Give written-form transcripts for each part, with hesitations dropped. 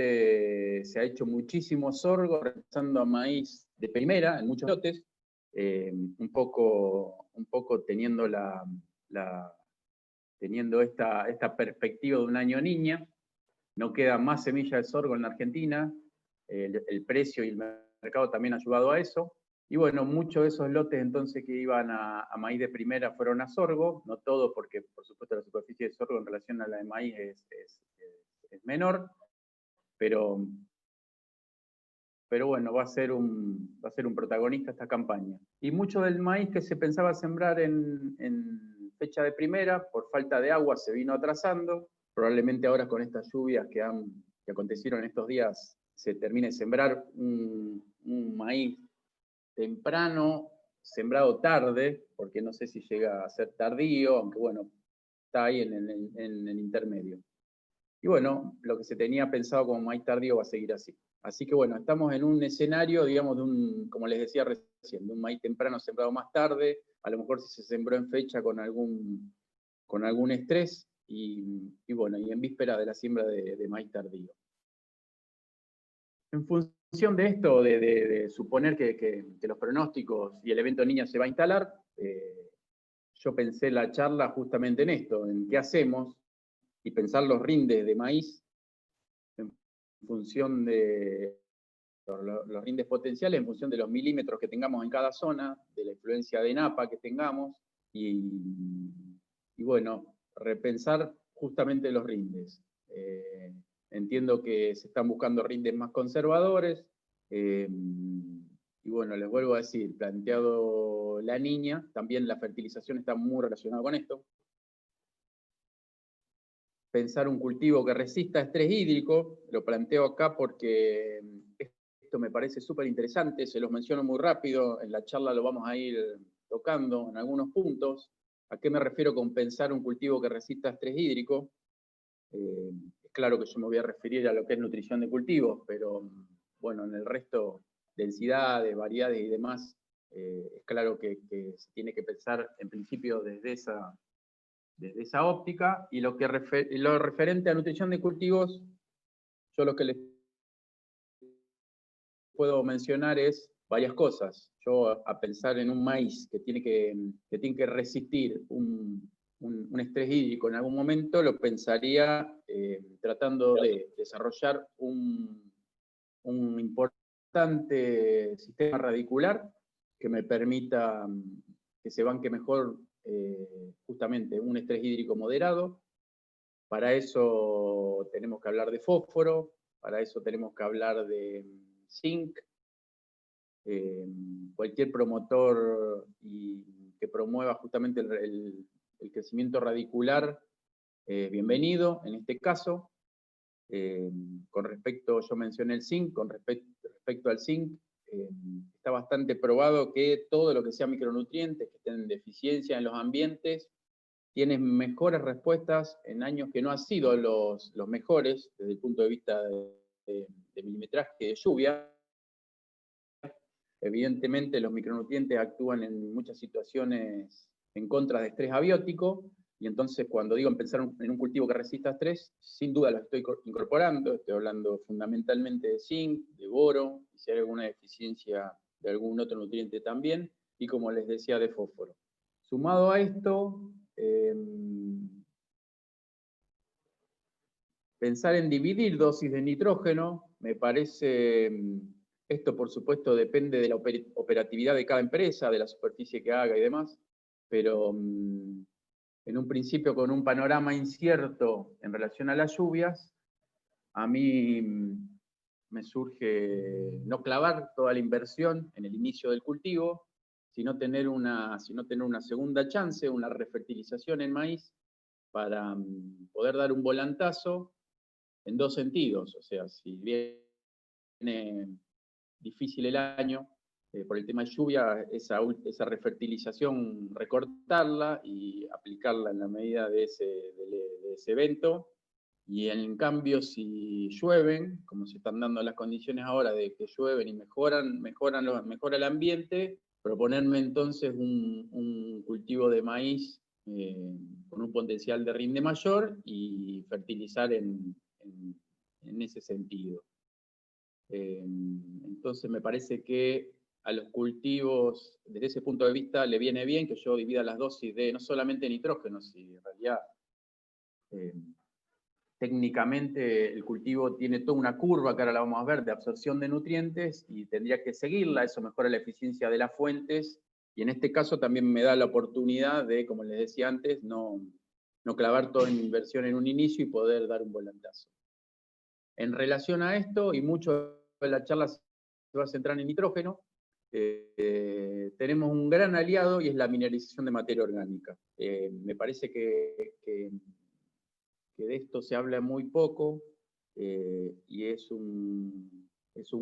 se ha hecho muchísimo sorgo, regresando a maíz de primera en muchos lotes, un poco teniendo teniendo esta perspectiva de un año niña. No queda más semilla de sorgo en la Argentina, el precio y el mercado también ha ayudado a eso. Y bueno, muchos de esos lotes entonces que iban a maíz de primera fueron a sorgo, no todo, porque por supuesto la superficie de sorgo en relación a la de maíz es menor, pero bueno, va a ser un protagonista esta campaña. Y mucho del maíz que se pensaba sembrar en fecha de primera, por falta de agua se vino atrasando. Probablemente ahora con estas lluvias que acontecieron estos días se termine de sembrar un maíz temprano, sembrado tarde, porque no sé si llega a ser tardío, aunque bueno, está ahí en el intermedio. Y bueno, lo que se tenía pensado como maíz tardío va a seguir así. Así que bueno, estamos en un escenario, digamos, como les decía recién, de un maíz temprano sembrado más tarde, a lo mejor si se sembró en fecha con algún estrés, y bueno, y en víspera de la siembra de maíz tardío. En función de esto, de suponer que los pronósticos y el evento niña se va a instalar, yo pensé la charla justamente en esto, en qué hacemos, y pensar los rindes de maíz en función de los rindes potenciales, en función de los milímetros que tengamos en cada zona, de la influencia de napa que tengamos, y bueno, repensar justamente los rindes. Entiendo que se están buscando rindes más conservadores, y bueno, les vuelvo a decir, planteado la niña, también la fertilización está muy relacionada con esto. Pensar un cultivo que resista estrés hídrico, lo planteo acá porque esto me parece súper interesante, se los menciono muy rápido, en la charla lo vamos a ir tocando en algunos puntos. ¿A qué me refiero con pensar un cultivo que resista estrés hídrico? Es claro que yo me voy a referir a lo que es nutrición de cultivos, pero bueno, en el resto, densidades, variedades y demás, es claro que se tiene que pensar en principio desde esa óptica, y lo referente a nutrición de cultivos, yo lo que les puedo mencionar es varias cosas. Yo, a pensar en un maíz que tiene que resistir un estrés hídrico en algún momento, lo pensaría tratando de desarrollar un importante sistema radicular que me permita que se banque mejor justamente un estrés hídrico moderado. Para eso tenemos que hablar de fósforo, para eso tenemos que hablar de zinc, cualquier promotor que promueva justamente el crecimiento radicular, bienvenido en este caso. Con respecto, yo mencioné el zinc, con respecto al zinc, está bastante probado que todo lo que sea micronutrientes que estén en deficiencia en los ambientes tienen mejores respuestas en años que no han sido los mejores desde el punto de vista de milimetraje de lluvia. Evidentemente los micronutrientes actúan en muchas situaciones en contra de estrés abiótico, y entonces cuando digo empezar en un cultivo que resista estrés, sin duda lo estoy incorporando, estoy hablando fundamentalmente de zinc, de boro, y si hay alguna deficiencia de algún otro nutriente también, y como les decía, de fósforo. Sumado a esto, pensar en dividir dosis de nitrógeno, me parece, esto por supuesto depende de la operatividad de cada empresa, de la superficie que haga y demás, pero en un principio con un panorama incierto en relación a las lluvias, a mí me surge no clavar toda la inversión en el inicio del cultivo, sino tener una segunda chance, una refertilización en maíz, para poder dar un volantazo en dos sentidos. O sea, si viene difícil el año, por el tema de lluvia, esa refertilización, recortarla y aplicarla en la medida de ese evento. Y en cambio, si llueven, como se están dando las condiciones ahora de que llueven y mejora el ambiente, proponerme entonces un cultivo de maíz con un potencial de rinde mayor y fertilizar en en ese sentido. Entonces me parece que a los cultivos, desde ese punto de vista, le viene bien que yo divida las dosis de no solamente nitrógeno, sino en realidad técnicamente el cultivo tiene toda una curva, que ahora la vamos a ver, de absorción de nutrientes, y tendría que seguirla, eso mejora la eficiencia de las fuentes, y en este caso también me da la oportunidad de, como les decía antes, no clavar toda mi inversión en un inicio y poder dar un volantazo. En relación a esto, y mucho de la charla se va a centrar en nitrógeno, tenemos un gran aliado y es la mineralización de materia orgánica. Me parece que de esto se habla muy poco y es un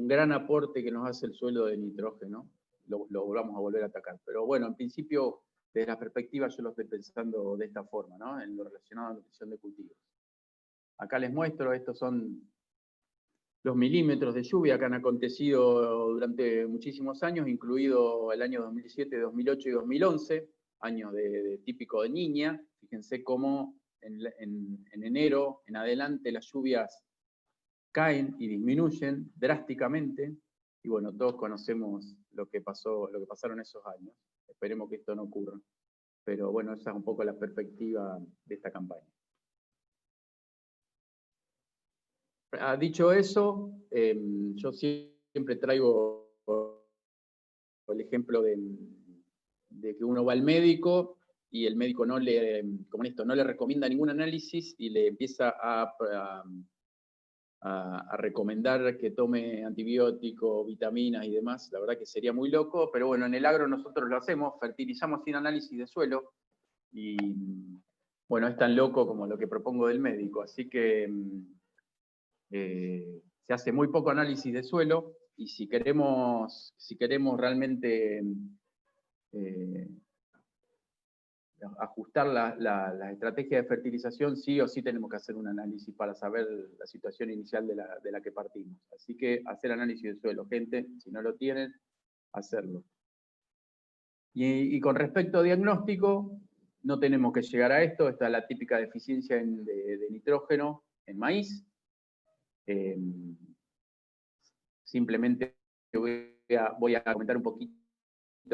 gran aporte que nos hace el suelo de nitrógeno. Lo vamos a volver a atacar. Pero bueno, en principio, desde la perspectiva yo lo estoy pensando de esta forma, ¿no? En lo relacionado a la nutrición de cultivos. Acá les muestro, estos son los milímetros de lluvia que han acontecido durante muchísimos años, incluido el año 2007, 2008 y 2011, años típico de Niña. Fíjense cómo en enero en adelante las lluvias caen y disminuyen drásticamente, y bueno, todos conocemos lo que pasaron esos años. Esperemos que esto no ocurra. Pero bueno, esa es un poco la perspectiva de esta campaña. Dicho eso, yo siempre traigo el ejemplo de que uno va al médico y el médico no le recomienda ningún análisis y le empieza a recomendar que tome antibióticos, vitaminas y demás. La verdad que sería muy loco, pero bueno, en el agro nosotros lo hacemos, fertilizamos sin análisis de suelo y bueno, es tan loco como lo que propongo del médico, así que se hace muy poco análisis de suelo y si queremos realmente ajustar la estrategia de fertilización, sí o sí tenemos que hacer un análisis para saber la situación inicial de la que partimos. Así que hacer análisis de suelo, gente, si no lo tienen, hacerlo. Y con respecto a diagnóstico, no tenemos que llegar a esto, esta es la típica deficiencia de nitrógeno en maíz. Simplemente voy a comentar un poquito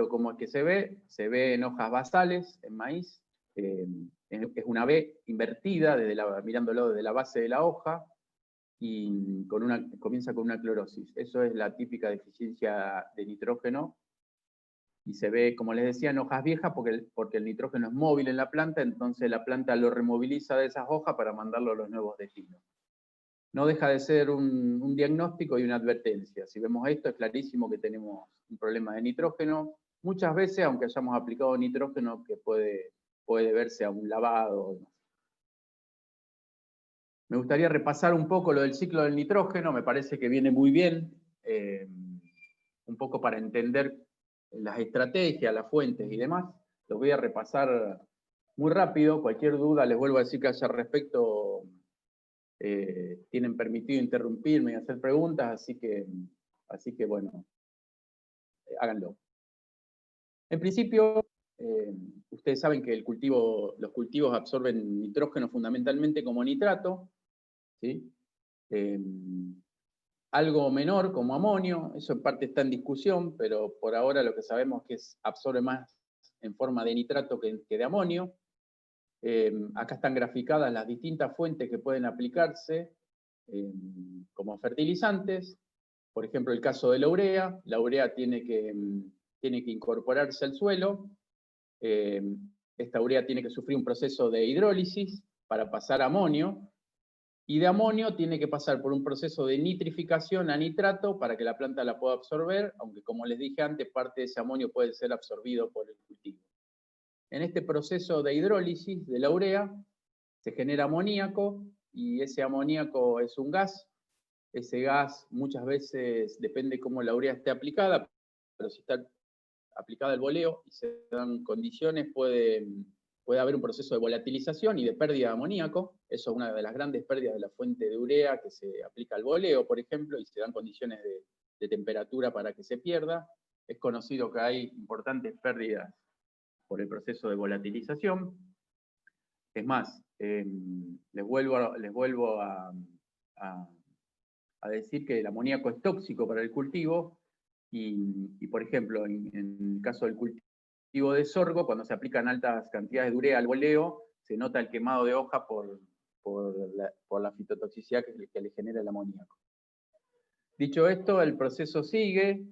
cómo es que se ve en hojas basales, en maíz, es una B invertida, mirándolo desde la base de la hoja, y comienza con una clorosis. Eso es la típica deficiencia de nitrógeno, y se ve, como les decía, en hojas viejas, porque el nitrógeno es móvil en la planta, entonces la planta lo removiliza de esas hojas para mandarlo a los nuevos destinos. No deja de ser un diagnóstico y una advertencia. Si vemos esto, es clarísimo que tenemos un problema de nitrógeno. Muchas veces, aunque hayamos aplicado nitrógeno, que puede verse a un lavado. Me gustaría repasar un poco lo del ciclo del nitrógeno, me parece que viene muy bien, un poco para entender las estrategias, las fuentes y demás. Los voy a repasar muy rápido. Cualquier duda, les vuelvo a decir que haya respecto, tienen permitido interrumpirme y hacer preguntas, así que bueno, háganlo. En principio, ustedes saben que los cultivos absorben nitrógeno fundamentalmente como nitrato, ¿sí? Algo menor como amonio, eso en parte está en discusión, pero por ahora lo que sabemos es que absorbe más en forma de nitrato que de amonio. Acá están graficadas las distintas fuentes que pueden aplicarse como fertilizantes. Por ejemplo, el caso de la urea. La urea tiene que incorporarse al suelo. Esta urea tiene que sufrir un proceso de hidrólisis para pasar a amonio. Y de amonio tiene que pasar por un proceso de nitrificación a nitrato para que la planta la pueda absorber, aunque como les dije antes, parte de ese amonio puede ser absorbido por el cultivo. En este proceso de hidrólisis de la urea se genera amoníaco y ese amoníaco es un gas. Ese gas muchas veces depende cómo la urea esté aplicada, pero si está aplicada al boleo y se dan condiciones puede haber un proceso de volatilización y de pérdida de amoníaco. Eso es una de las grandes pérdidas de la fuente de urea que se aplica al boleo, por ejemplo, y se dan condiciones de temperatura para que se pierda. Es conocido que hay importantes pérdidas por el proceso de volatilización. Es más, les vuelvo a a decir que el amoníaco es tóxico para el cultivo y por ejemplo, en el caso del cultivo de sorgo, cuando se aplican altas cantidades de urea al boleo, se nota el quemado de hoja por la fitotoxicidad que le genera el amoníaco. Dicho esto, el proceso sigue.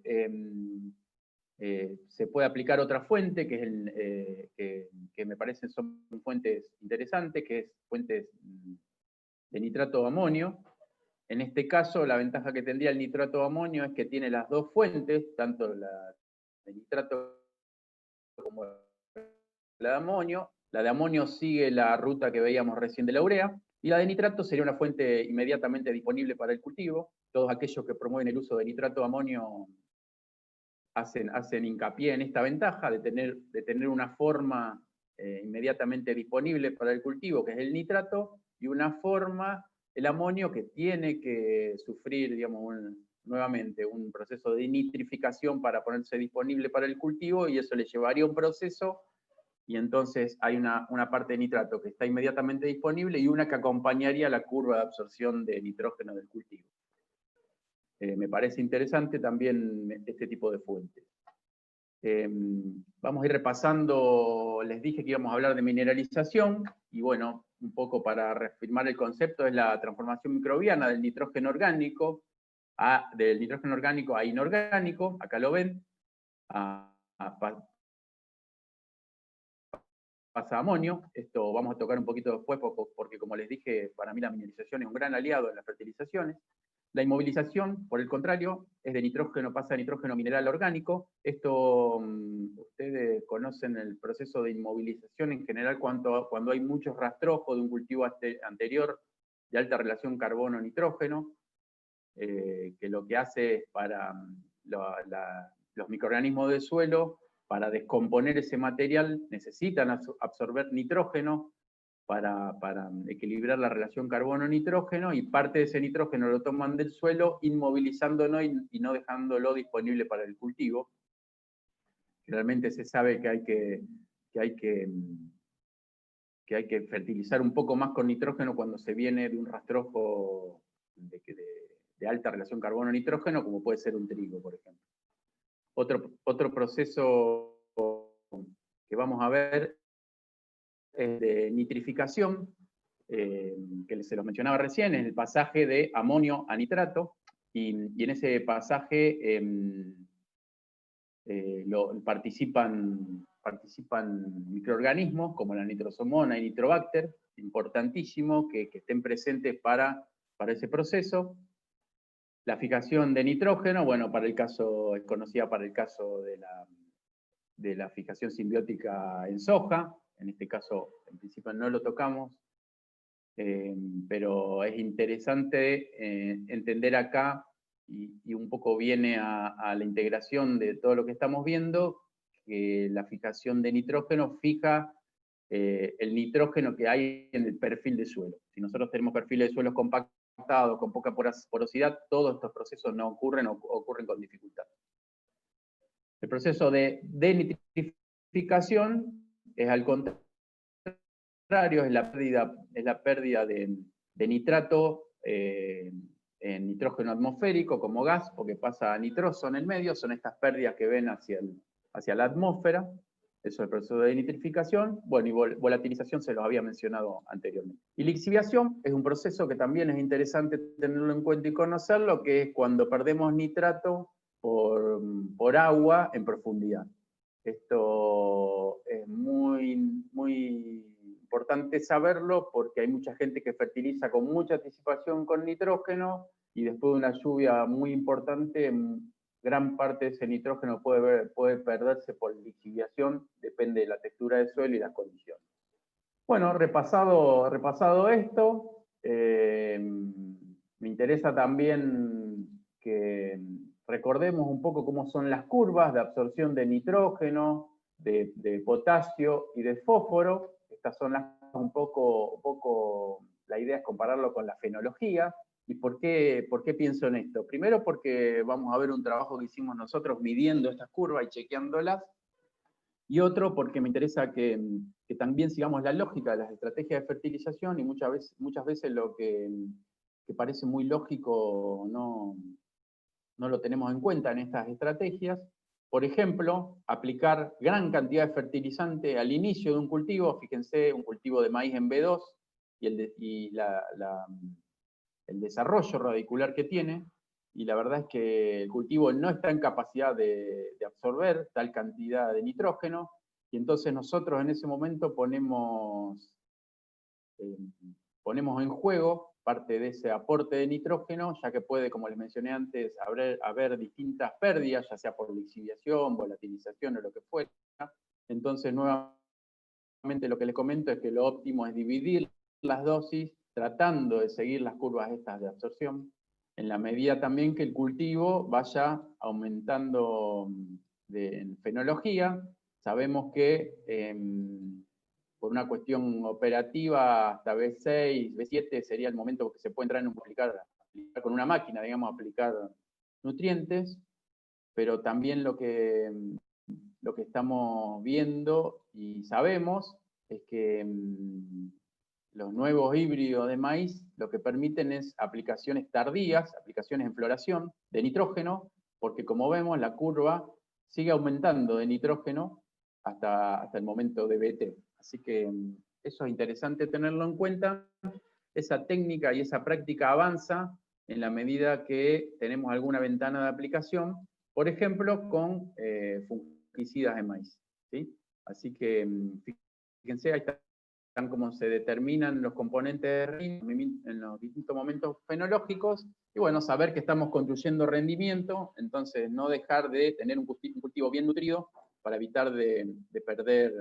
Se puede aplicar otra fuente, que me parecen son fuentes interesantes, que es fuentes de nitrato de amonio. En este caso, la ventaja que tendría el nitrato de amonio es que tiene las dos fuentes, tanto la de nitrato como la de amonio. La de amonio sigue la ruta que veíamos recién de la urea, y la de nitrato sería una fuente inmediatamente disponible para el cultivo. Todos aquellos que promueven el uso de nitrato de amonio hacen hincapié en esta ventaja de tener una forma inmediatamente disponible para el cultivo, que es el nitrato, y una forma, el amonio, que tiene que sufrir, digamos, nuevamente un proceso de nitrificación para ponerse disponible para el cultivo, y eso le llevaría un proceso, y entonces hay una parte de nitrato que está inmediatamente disponible y una que acompañaría la curva de absorción de nitrógeno del cultivo. Me parece interesante también este tipo de fuentes. Vamos a ir repasando, les dije que íbamos a hablar de mineralización, y bueno, un poco para reafirmar el concepto, es la transformación microbiana del nitrógeno orgánico a inorgánico, acá lo ven, pasa a amonio. Esto vamos a tocar un poquito después, porque como les dije, para mí la mineralización es un gran aliado en las fertilizaciones. La inmovilización, por el contrario, es de nitrógeno, pasa a nitrógeno mineral orgánico. Esto, ustedes conocen el proceso de inmovilización en general cuando hay muchos rastrojos de un cultivo anterior de alta relación carbono-nitrógeno, que lo que hace es para los microorganismos del suelo, para descomponer ese material, necesitan absorber nitrógeno para equilibrar la relación carbono-nitrógeno, y parte de ese nitrógeno lo toman del suelo, inmovilizándolo y no dejándolo disponible para el cultivo. Realmente se sabe que hay que fertilizar un poco más con nitrógeno cuando se viene de un rastrojo de alta relación carbono-nitrógeno, como puede ser un trigo, por ejemplo. Otro proceso que vamos a ver es de nitrificación, que se los mencionaba recién, es el pasaje de amonio a nitrato, y en ese pasaje participan microorganismos como la nitrosomona y nitrobacter, importantísimo que estén presentes para ese proceso. La fijación de nitrógeno, bueno, es conocida para el caso de la fijación simbiótica en soja. En este caso, en principio no lo tocamos, pero es interesante entender acá, y un poco viene a la integración de todo lo que estamos viendo, que la fijación de nitrógeno fija el nitrógeno que hay en el perfil de suelo. Si nosotros tenemos perfiles de suelos compactados, con poca porosidad, todos estos procesos no ocurren, o ocurren con dificultad. El proceso de nitrificación es al contrario, es la pérdida de nitrato en nitrógeno atmosférico como gas, porque pasa a nitroso en el medio. Son estas pérdidas que ven hacia la atmósfera. Eso es el proceso de nitrificación. Bueno, y volatilización se los había mencionado anteriormente. Y lixiviación es un proceso que también es interesante tenerlo en cuenta y conocerlo, que es cuando perdemos nitrato por agua en profundidad. Esto es muy importante saberlo, porque hay mucha gente que fertiliza con mucha anticipación con nitrógeno, y después de una lluvia muy importante, gran parte de ese nitrógeno puede perderse por lixiviación, depende de la textura del suelo y las condiciones. Bueno, repasado esto, me interesa también que recordemos un poco cómo son las curvas de absorción de nitrógeno, de potasio y de fósforo. Estas son un poco, la idea es compararlo con la fenología. ¿Y por qué pienso en esto? Primero, porque vamos a ver un trabajo que hicimos nosotros midiendo estas curvas y chequeándolas, y otro porque me interesa que también sigamos la lógica de las estrategias de fertilización, y muchas veces lo que que parece muy lógico, no lo tenemos en cuenta en estas estrategias. Por ejemplo, aplicar gran cantidad de fertilizante al inicio de un cultivo. Fíjense, un cultivo de maíz en B2 y el desarrollo radicular que tiene, y la verdad es que el cultivo no está en capacidad de absorber tal cantidad de nitrógeno, y entonces nosotros en ese momento ponemos en juego parte de ese aporte de nitrógeno, ya que puede, como les mencioné antes, haber distintas pérdidas, ya sea por lixiviación, volatilización o lo que fuera. Entonces, nuevamente lo que les comento es que lo óptimo es dividir las dosis, tratando de seguir las curvas estas de absorción, en la medida también que el cultivo vaya aumentando en fenología. Sabemos que por una cuestión operativa hasta B6, B7 sería el momento que se puede entrar en aplicar con una máquina, digamos, aplicar nutrientes, pero también lo que estamos viendo y sabemos es que los nuevos híbridos de maíz lo que permiten es aplicaciones tardías, aplicaciones en floración de nitrógeno, porque como vemos la curva sigue aumentando de nitrógeno hasta el momento de BT. Así que eso es interesante tenerlo en cuenta. Esa técnica y esa práctica avanza en la medida que tenemos alguna ventana de aplicación, por ejemplo, con fungicidas de maíz, ¿sí? Así que fíjense, ahí están cómo se determinan los componentes de RIN en los distintos momentos fenológicos, y bueno, saber que estamos construyendo rendimiento, entonces no dejar de tener un cultivo bien nutrido para evitar de perder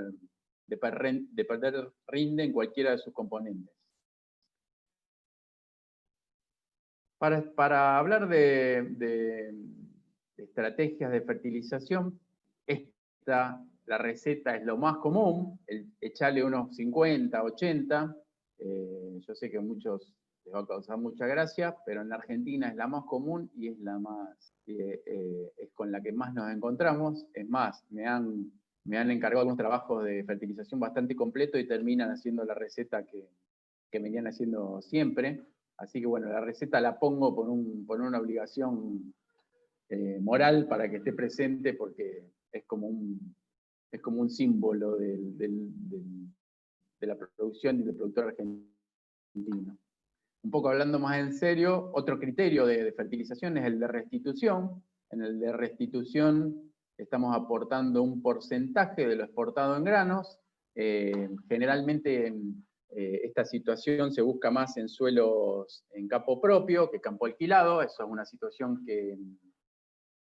rinde en cualquiera de sus componentes. Para hablar de estrategias de fertilización, la receta es lo más común, echarle unos 50, 80, yo sé que a muchos les va a causar mucha gracia, pero en la Argentina es la más común y es la más, es con la que más nos encontramos. Es más, me han encargado algunos trabajos de fertilización bastante completos y terminan haciendo la receta que venían haciendo siempre. Así que bueno, la receta la pongo por una obligación moral para que esté presente, porque es como un símbolo de la producción y del productor argentino. Un poco hablando más en serio, otro criterio de fertilización es el de restitución. En el de restitución estamos aportando un porcentaje de lo exportado en granos. Generalmente esta situación se busca más en suelos en campo propio que campo alquilado. Eso es una situación que,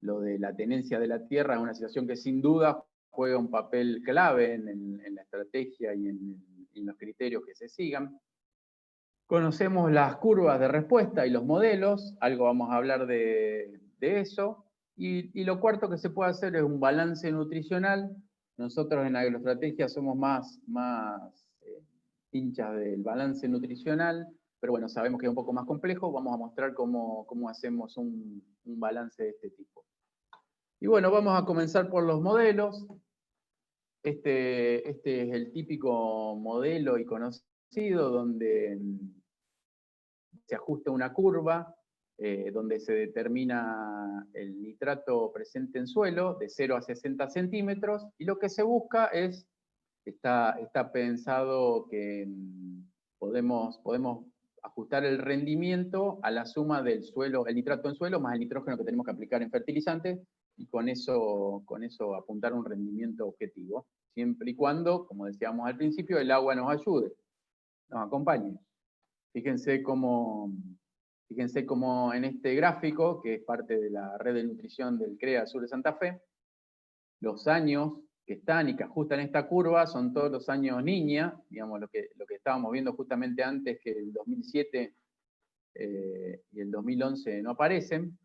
lo de la tenencia de la tierra, es una situación que sin duda juega un papel clave en la estrategia y en los criterios que se sigan. Conocemos las curvas de respuesta y los modelos, algo vamos a hablar de eso. Y lo cuarto que se puede hacer es un balance nutricional. Nosotros en agroestrategia somos más hinchas del balance nutricional, pero bueno, sabemos que es un poco más complejo. Vamos a mostrar cómo hacemos un balance de este tipo. Y bueno, vamos a comenzar por los modelos. Este es el típico modelo y conocido donde se ajusta una curva, donde se determina el nitrato presente en suelo de 0 a 60 centímetros, y lo que se busca es, está pensado que podemos ajustar el rendimiento a la suma del suelo, el nitrato en suelo más el nitrógeno que tenemos que aplicar en fertilizantes, y con eso apuntar un rendimiento objetivo, siempre y cuando, como decíamos al principio, el agua nos ayude, nos acompañe. Fíjense cómo en este gráfico, que es parte de la red de nutrición del CREA Sur de Santa Fe, los años que están y que ajustan esta curva son todos los años niña, digamos, lo que estábamos viendo justamente antes, que el 2007 y el 2011 no aparecen.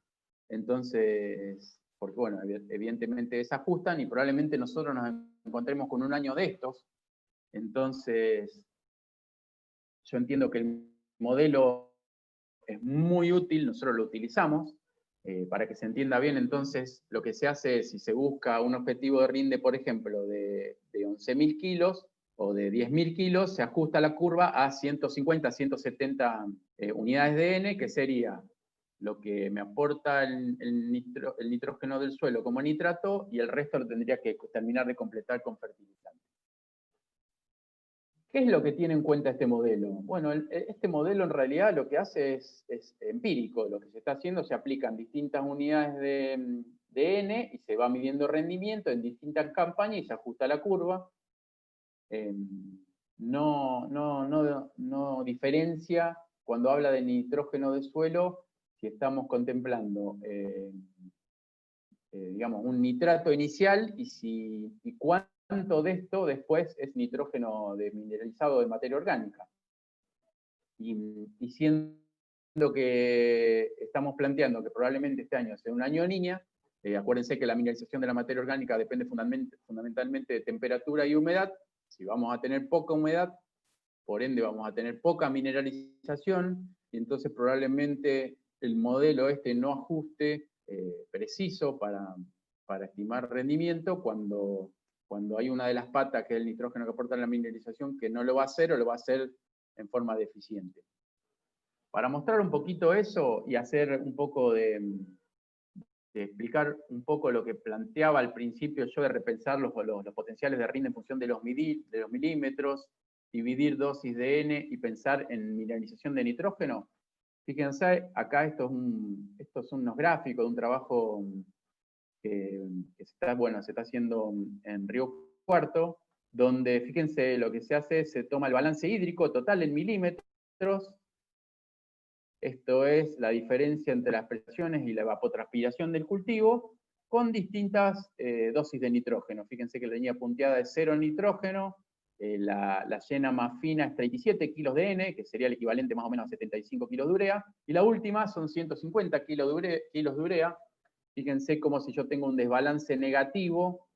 Entonces, porque bueno, evidentemente desajustan y probablemente nosotros nos encontremos con un año de estos. Entonces, yo entiendo que el modelo es muy útil, nosotros lo utilizamos. Para que se entienda bien, entonces, lo que se hace es, si se busca un objetivo de rinde, por ejemplo, de 11.000 kilos, o de 10.000 kilos, se ajusta la curva a 150, 170 unidades de N, que sería lo que me aporta el nitrógeno del suelo como nitrato, y el resto lo tendría que terminar de completar con fertilizante. ¿Qué es lo que tiene en cuenta este modelo? Bueno, este modelo en realidad lo que hace es empírico. Lo que se está haciendo, se aplican distintas unidades de N y se va midiendo rendimiento en distintas campañas y se ajusta la curva. No diferencia cuando habla de nitrógeno de suelo si estamos contemplando digamos, un nitrato inicial y cuánto de esto después es nitrógeno mineralizado de materia orgánica. Y siendo que estamos planteando que probablemente este año sea un año niña, acuérdense que la mineralización de la materia orgánica depende fundamentalmente de temperatura y humedad. Si vamos a tener poca humedad, por ende vamos a tener poca mineralización, y entonces probablemente el modelo no ajuste preciso para estimar rendimiento cuando hay una de las patas, que es el nitrógeno que aporta la mineralización, que no lo va a hacer o lo va a hacer en forma deficiente. Para mostrar un poquito eso y hacer un poco de explicar un poco lo que planteaba al principio yo de repensar los potenciales de rinde en función de los milímetros, dividir dosis de N y pensar en mineralización de nitrógeno. Fíjense, acá estos son unos gráficos de un trabajo que se está haciendo en Río Cuarto, donde fíjense lo que se hace es se toma el balance hídrico total en milímetros. Esto es la diferencia entre las prestaciones y la evapotranspiración del cultivo, con distintas dosis de nitrógeno. Fíjense que la línea punteada es 0 nitrógeno, la llena más fina es 37 kilos de N, que sería el equivalente más o menos a 75 kilos de urea, y la última son 150 kilos de urea. Fíjense como si yo tengo un desbalance negativo,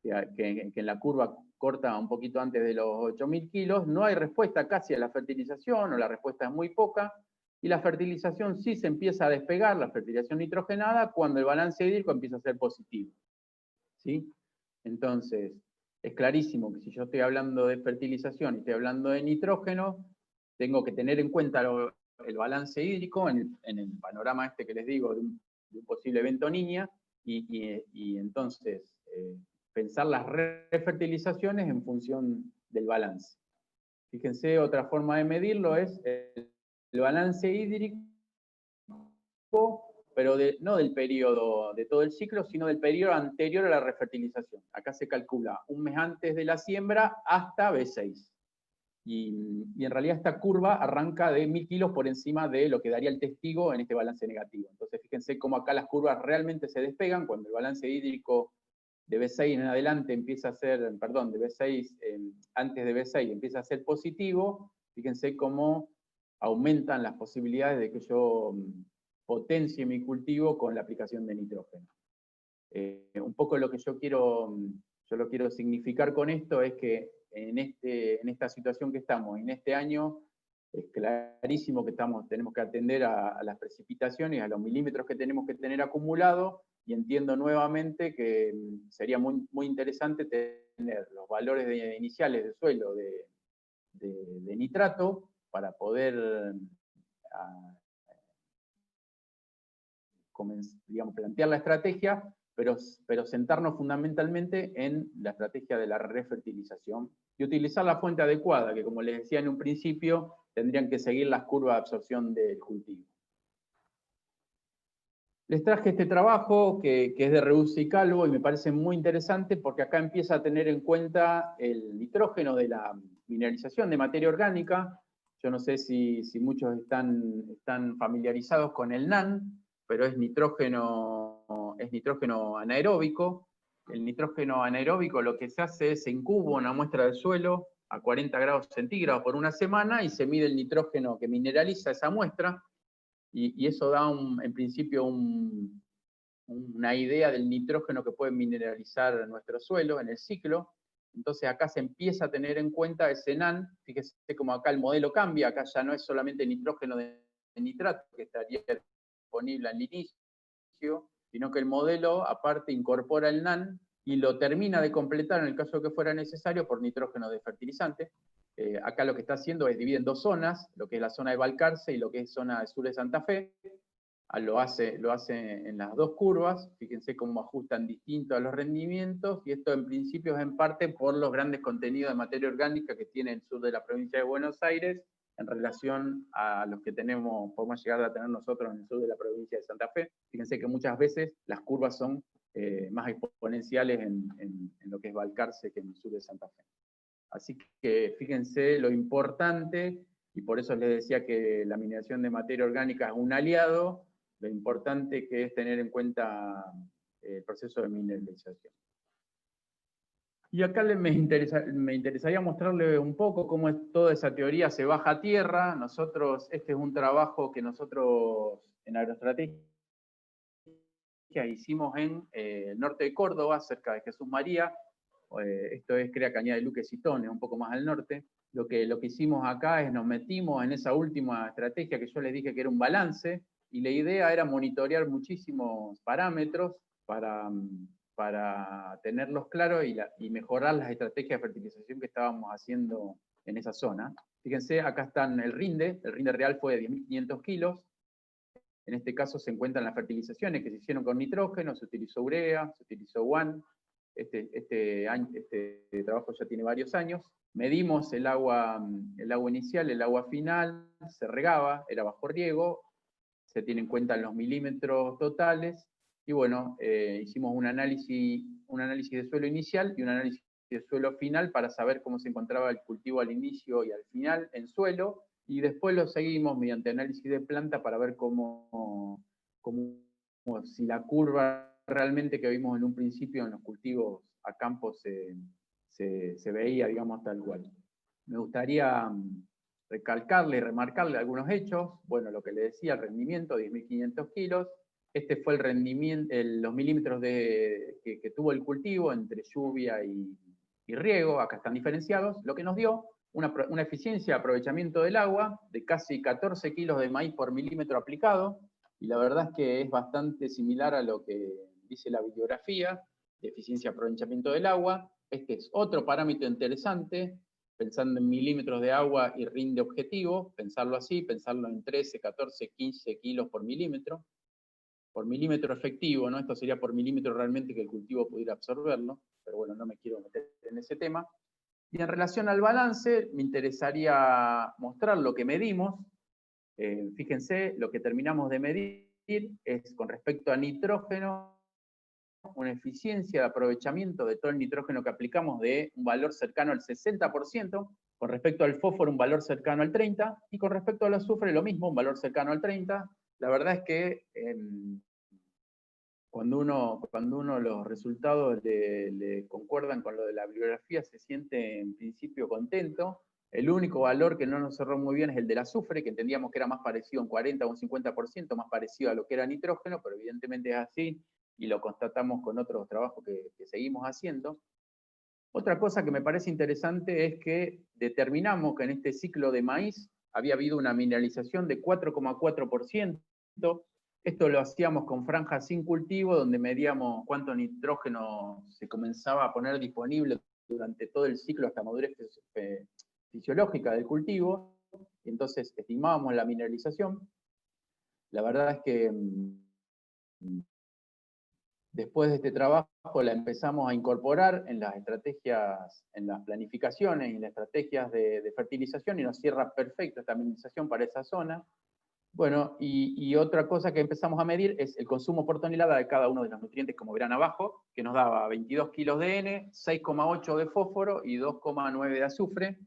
que en la curva corta un poquito antes de los 8.000 kilos, no hay respuesta casi a la fertilización, o la respuesta es muy poca, y la fertilización sí se empieza a despegar, la fertilización nitrogenada, cuando el balance hídrico empieza a ser positivo. ¿Sí? Entonces, es clarísimo que si yo estoy hablando de fertilización y estoy hablando de nitrógeno, tengo que tener en cuenta el balance hídrico en el panorama que les digo de un posible evento niña, y entonces pensar las refertilizaciones en función del balance. Fíjense, otra forma de medirlo es el balance hídrico, pero no del periodo de todo el ciclo, sino del periodo anterior a la refertilización. Acá se calcula un mes antes de la siembra hasta B6. Y en realidad esta curva arranca de 1.000 kilos por encima de lo que daría el testigo en este balance negativo. Entonces fíjense cómo acá las curvas realmente se despegan cuando el balance hídrico de B6 en adelante empieza a ser, perdón, de B6, antes de B6 empieza a ser positivo. Fíjense cómo aumentan las posibilidades de que yo potencie mi cultivo con la aplicación de nitrógeno. Un poco lo que yo lo quiero significar con esto es que en esta situación que estamos, en este año, es clarísimo que tenemos que atender a las precipitaciones, a los milímetros que tenemos que tener acumulados, y entiendo nuevamente que sería muy, muy interesante tener los valores iniciales de suelo de nitrato para poder digamos, plantear la estrategia, pero sentarnos fundamentalmente en la estrategia de la refertilización y utilizar la fuente adecuada, que como les decía en un principio, tendrían que seguir las curvas de absorción del cultivo. Les traje este trabajo que es de Reuse y Calvo, y me parece muy interesante porque acá empieza a tener en cuenta el nitrógeno de la mineralización de materia orgánica. Yo no sé si muchos están familiarizados con el NAN, pero es nitrógeno anaeróbico. El nitrógeno anaeróbico lo que se hace es se incuba una muestra del suelo a 40 grados centígrados por una semana y se mide el nitrógeno que mineraliza esa muestra, y eso da en principio una idea del nitrógeno que puede mineralizar nuestro suelo en el ciclo. Entonces acá se empieza a tener en cuenta ese NAN. Fíjese como acá el modelo cambia, acá ya no es solamente nitrógeno de nitrato que estaría disponible al inicio, sino que el modelo aparte incorpora el NAN y lo termina de completar en el caso de que fuera necesario por nitrógeno de fertilizante. Acá lo que está haciendo es dividir en dos zonas, lo que es la zona de Balcarce y lo que es zona del sur de Santa Fe. Lo hace en las dos curvas, fíjense cómo ajustan distinto a los rendimientos, y esto en principio es en parte por los grandes contenidos de materia orgánica que tiene el sur de la provincia de Buenos Aires en relación a los que podemos llegar a tener nosotros en el sur de la provincia de Santa Fe. Fíjense que muchas veces las curvas son más exponenciales en lo que es Balcarce que en el sur de Santa Fe. Así que fíjense lo importante, y por eso les decía que la mineración de materia orgánica es un aliado, lo importante que es tener en cuenta el proceso de mineralización. Y acá me interesaría mostrarle un poco cómo es toda esa teoría se baja a tierra. Este es un trabajo que nosotros en Agroestrategia hicimos en el norte de Córdoba, cerca de Jesús María. Esto es Crea Cañada de Luque Citones, un poco más al norte. Lo que hicimos acá es nos metimos en esa última estrategia que yo les dije que era un balance, y la idea era monitorear muchísimos parámetros para tenerlos claros y mejorar las estrategias de fertilización que estábamos haciendo en esa zona. Fíjense, acá están el rinde real fue de 10.500 kilos. En este caso se encuentran las fertilizaciones que se hicieron con nitrógeno, se utilizó urea, se utilizó WAN. Este trabajo ya tiene varios años. Medimos el agua inicial, el agua final, se regaba, era bajo riego, se tiene en cuenta los milímetros totales, y bueno, hicimos un análisis de suelo inicial y un análisis de suelo final para saber cómo se encontraba el cultivo al inicio y al final en suelo, y después lo seguimos mediante análisis de planta para ver si la curva realmente que vimos en un principio en los cultivos a campo se veía, digamos, tal cual. Me gustaría recalcarle y remarcarle algunos hechos. Bueno, lo que le decía, el rendimiento, 10.500 kilos. Este fue el rendimiento, los milímetros que tuvo el cultivo entre lluvia y riego, acá están diferenciados, lo que nos dio una eficiencia de aprovechamiento del agua de casi 14 kilos de maíz por milímetro aplicado, y la verdad es que es bastante similar a lo que dice la bibliografía de eficiencia de aprovechamiento del agua. Este es otro parámetro interesante, pensando en milímetros de agua y rinde objetivo, pensarlo así, pensarlo en 13, 14, 15 kilos por milímetro efectivo, ¿no? Esto sería por milímetro realmente que el cultivo pudiera absorberlo, pero bueno, no me quiero meter en ese tema. Y en relación al balance, me interesaría mostrar lo que medimos. Fíjense, lo que terminamos de medir es con respecto a nitrógeno, una eficiencia de aprovechamiento de todo el nitrógeno que aplicamos de un valor cercano al 60%, con respecto al fósforo un valor cercano al 30%, y con respecto al azufre lo mismo, un valor cercano al 30%. La verdad es que cuando uno los resultados le concuerdan con lo de la bibliografía, se siente en principio contento. El único valor que no nos cerró muy bien es el del azufre, que entendíamos que era más parecido, un 40 o un 50%, más parecido a lo que era nitrógeno, pero evidentemente es así, y lo constatamos con otros trabajos que seguimos haciendo. Otra cosa que me parece interesante es que determinamos que en este ciclo de maíz había habido una mineralización de 4,4%. Esto lo hacíamos con franjas sin cultivo, donde medíamos cuánto nitrógeno se comenzaba a poner disponible durante todo el ciclo hasta madurez fisiológica del cultivo, y entonces estimábamos la mineralización. La verdad es que después de este trabajo la empezamos a incorporar en las estrategias, en las planificaciones y en las estrategias de fertilización, y nos cierra perfecto esta mineralización para esa zona. Bueno, y otra cosa que empezamos a medir es el consumo por tonelada de cada uno de los nutrientes, como verán abajo, que nos daba 22 kilos de N, 6,8 de fósforo y 2,9 de azufre.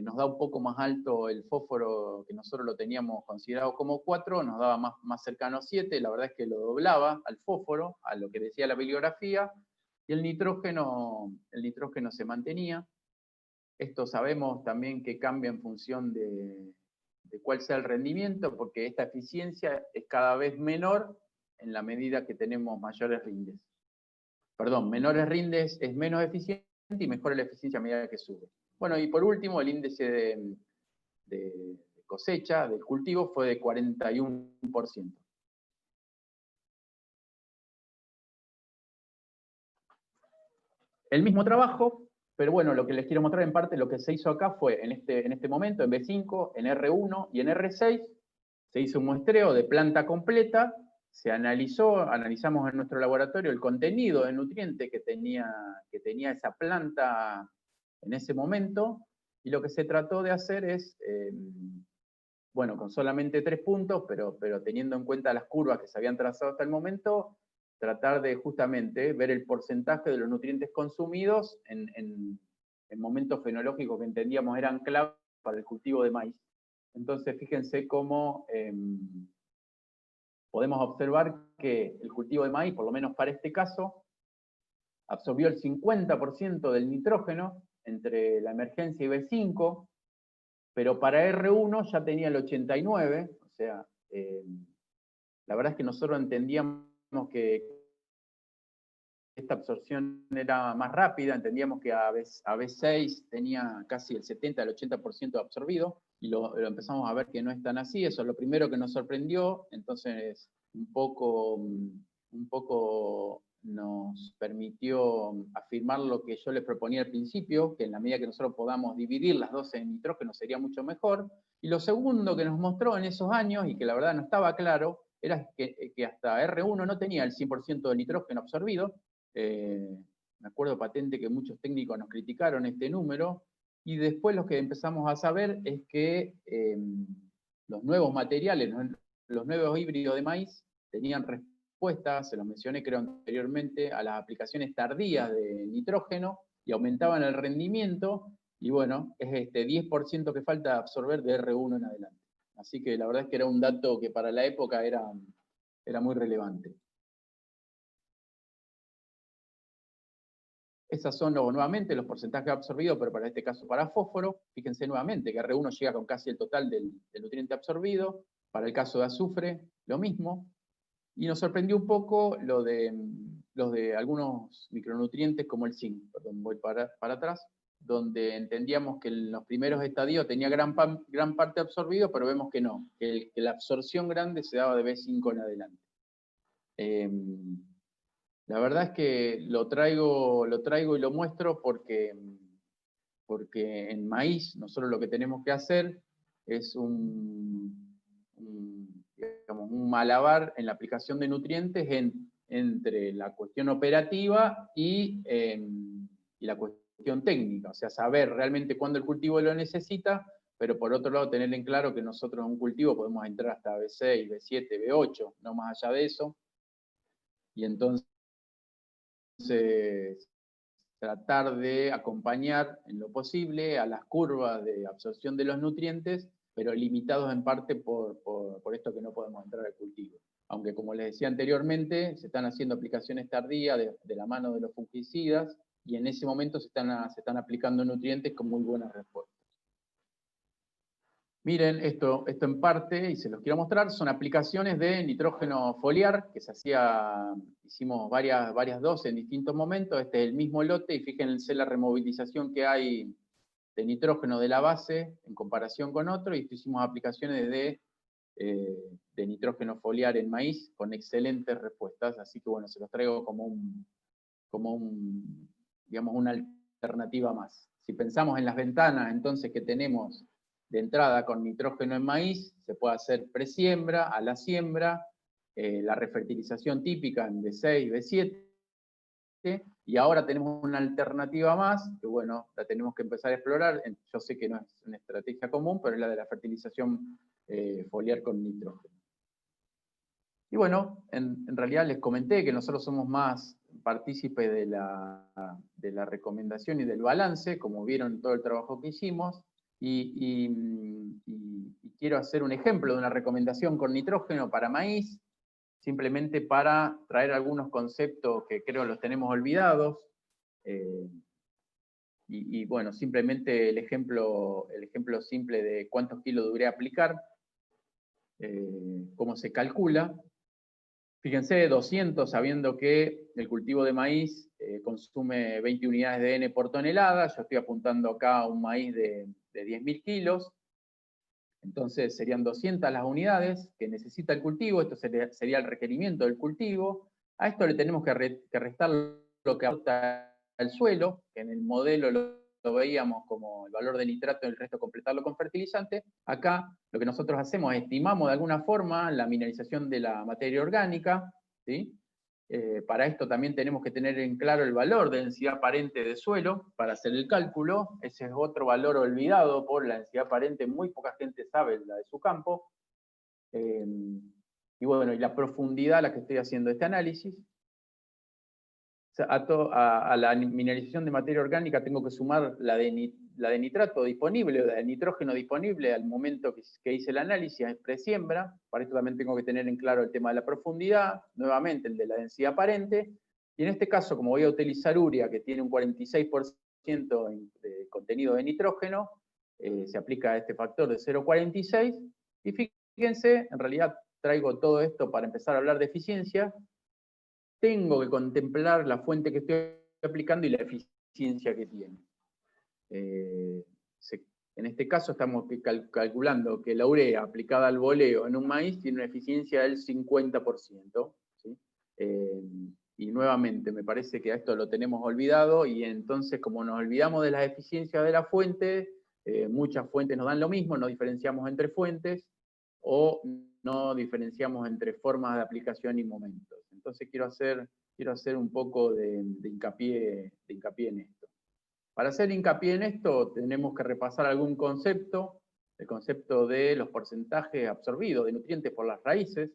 Nos da un poco más alto el fósforo, que nosotros lo teníamos considerado como 4, nos daba más cercano a 7, la verdad es que lo doblaba al fósforo, a lo que decía la bibliografía, y el nitrógeno se mantenía. Esto sabemos también que cambia en función de cuál sea el rendimiento, porque esta eficiencia es cada vez menor en la medida que tenemos mayores rindes. Perdón, menores rindes es menos eficiente y mejora la eficiencia a medida que sube. Bueno, y por último, el índice de cosecha del cultivo fue de 41%. el mismo trabajo, pero bueno, lo que les quiero mostrar en parte, lo que se hizo acá fue, en este momento, en B5, en R1 y en R6, se hizo un muestreo de planta completa, se analizamos en nuestro laboratorio el contenido de nutriente que tenía esa planta en ese momento, y lo que se trató de hacer es, bueno, con solamente 3 puntos, pero teniendo en cuenta las curvas que se habían trazado hasta el momento, tratar de justamente ver el porcentaje de los nutrientes consumidos en momentos fenológicos que entendíamos eran clave para el cultivo de maíz. Entonces, fíjense cómo podemos observar que el cultivo de maíz, por lo menos para este caso, absorbió el 50% del nitrógeno entre la emergencia y B5, pero para R1 ya tenía el 89%, o sea, la verdad es que nosotros entendíamos que esta absorción era más rápida, entendíamos que a B6 tenía casi el 70, el 80% absorbido, y lo empezamos a ver que no es tan así. Eso es lo primero que nos sorprendió. Entonces un poco nos permitió afirmar lo que yo les proponía al principio, que en la medida que nosotros podamos dividir las dosis en nitrógeno sería mucho mejor. Y lo segundo que nos mostró en esos años, y que la verdad no estaba claro, era que hasta R1 no tenía el 100% de nitrógeno absorbido. Me acuerdo patente que muchos técnicos nos criticaron este número, y después lo que empezamos a saber es que los nuevos materiales, los nuevos híbridos de maíz, tenían respuesta, se los mencioné creo anteriormente, a las aplicaciones tardías de nitrógeno, y aumentaban el rendimiento, y bueno, es este 10% que falta absorber de R1 en adelante. Así que la verdad es que era un dato que para la época era muy relevante. Esos son nuevamente los porcentajes absorbidos, pero para este caso para fósforo. Fíjense nuevamente que R1 llega con casi el total del nutriente absorbido. Para el caso de azufre, lo mismo. Y nos sorprendió un poco los de algunos micronutrientes como el zinc. Perdón, voy para atrás, donde entendíamos que en los primeros estadios tenía gran parte absorbido, pero vemos que no, que la absorción grande se daba de B5 en adelante. La verdad es que lo traigo y lo muestro porque en maíz nosotros lo que tenemos que hacer es digamos, un malabar en la aplicación de nutrientes entre la cuestión operativa y la cuestión técnica. O sea, saber realmente cuándo el cultivo lo necesita, pero por otro lado tener en claro que nosotros en un cultivo podemos entrar hasta B6, B7, B8, no más allá de eso. Y entonces tratar de acompañar en lo posible a las curvas de absorción de los nutrientes, pero limitados en parte por esto que no podemos entrar al cultivo. Aunque, como les decía anteriormente, se están haciendo aplicaciones tardías de la mano de los fungicidas, y en ese momento se están aplicando nutrientes con muy buenas respuestas. Miren, esto en parte, y se los quiero mostrar, son aplicaciones de nitrógeno foliar, que hicimos varias dosis en distintos momentos. Este es el mismo lote, y fíjense la removilización que hay de nitrógeno de la base en comparación con otro, y hicimos aplicaciones de nitrógeno foliar en maíz con excelentes respuestas. Así que bueno, se los traigo como digamos, una alternativa más. Si pensamos en las ventanas entonces que tenemos de entrada con nitrógeno en maíz, se puede hacer presiembra, a la siembra, la refertilización típica en B6, B7, y ahora tenemos una alternativa más, que bueno, la tenemos que empezar a explorar. Yo sé que no es una estrategia común, pero es la de la fertilización foliar con nitrógeno. Y bueno, en realidad les comenté que nosotros somos más partícipes de la recomendación y del balance, como vieron todo el trabajo que hicimos, y quiero hacer un ejemplo de una recomendación con nitrógeno para maíz, simplemente para traer algunos conceptos que creo los tenemos olvidados. Y bueno, simplemente el ejemplo simple de cuántos kilos debería aplicar, cómo se calcula. Fíjense, 200, sabiendo que el cultivo de maíz consume 20 unidades de N por tonelada. Yo estoy apuntando acá a un maíz de 10.000 kilos. Entonces serían 200 las unidades que necesita el cultivo. Esto sería el requerimiento del cultivo. A esto le tenemos que restar lo que aporta el suelo, que en el modelo lo veíamos como el valor de nitrato y el resto completarlo con fertilizante. Acá lo que nosotros hacemos es estimamos de alguna forma la mineralización de la materia orgánica, ¿sí? Para esto también tenemos que tener en claro el valor de densidad aparente de suelo para hacer el cálculo. Ese es otro valor olvidado por la densidad aparente, muy poca gente sabe la de su campo. Y bueno, y la profundidad a la que estoy haciendo este análisis. A la mineralización de materia orgánica tengo que sumar la de nitrato disponible, o la de nitrógeno disponible al momento que hice el análisis, es presiembra. Para esto también tengo que tener en claro el tema de la profundidad, nuevamente el de la densidad aparente. Y en este caso, como voy a utilizar urea, que tiene un 46% de contenido de nitrógeno, se aplica este factor de 0,46. Y fíjense, en realidad traigo todo esto para empezar a hablar de eficiencia. Tengo que contemplar la fuente que estoy aplicando y la eficiencia que tiene. En este caso estamos calculando que la urea aplicada al boleo en un maíz tiene una eficiencia del 50%. ¿Sí? Y nuevamente, me parece que a esto lo tenemos olvidado, y entonces como nos olvidamos de las eficiencias de la fuente, muchas fuentes nos dan lo mismo, no diferenciamos entre fuentes, o no diferenciamos entre formas de aplicación y momentos. Entonces quiero hacer un poco de hincapié en esto. Para hacer hincapié en esto tenemos que repasar algún concepto, el concepto de los porcentajes absorbidos de nutrientes por las raíces.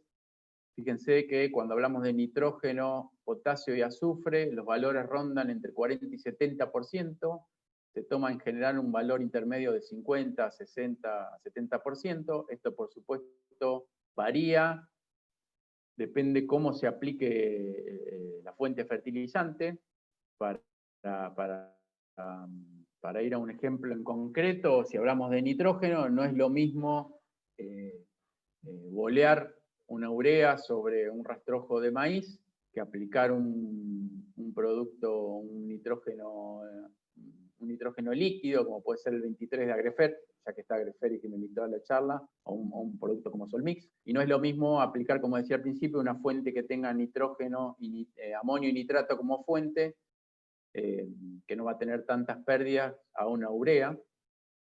Fíjense que cuando hablamos de nitrógeno, potasio y azufre, los valores rondan entre 40 y 70%. Se toma en general un valor intermedio de 50, 60, 70%. Esto, por supuesto, varía, depende cómo se aplique la fuente fertilizante. Para ir a un ejemplo en concreto, si hablamos de nitrógeno, no es lo mismo bolear una urea sobre un rastrojo de maíz que aplicar un producto, un nitrógeno líquido, como puede ser el 23 de Agrefert, ya que está Agrefert y que me invitó a la charla, o un producto como Solmix. Y no es lo mismo aplicar, como decía al principio, una fuente que tenga nitrógeno, amonio y nitrato como fuente, que no va a tener tantas pérdidas, a una urea.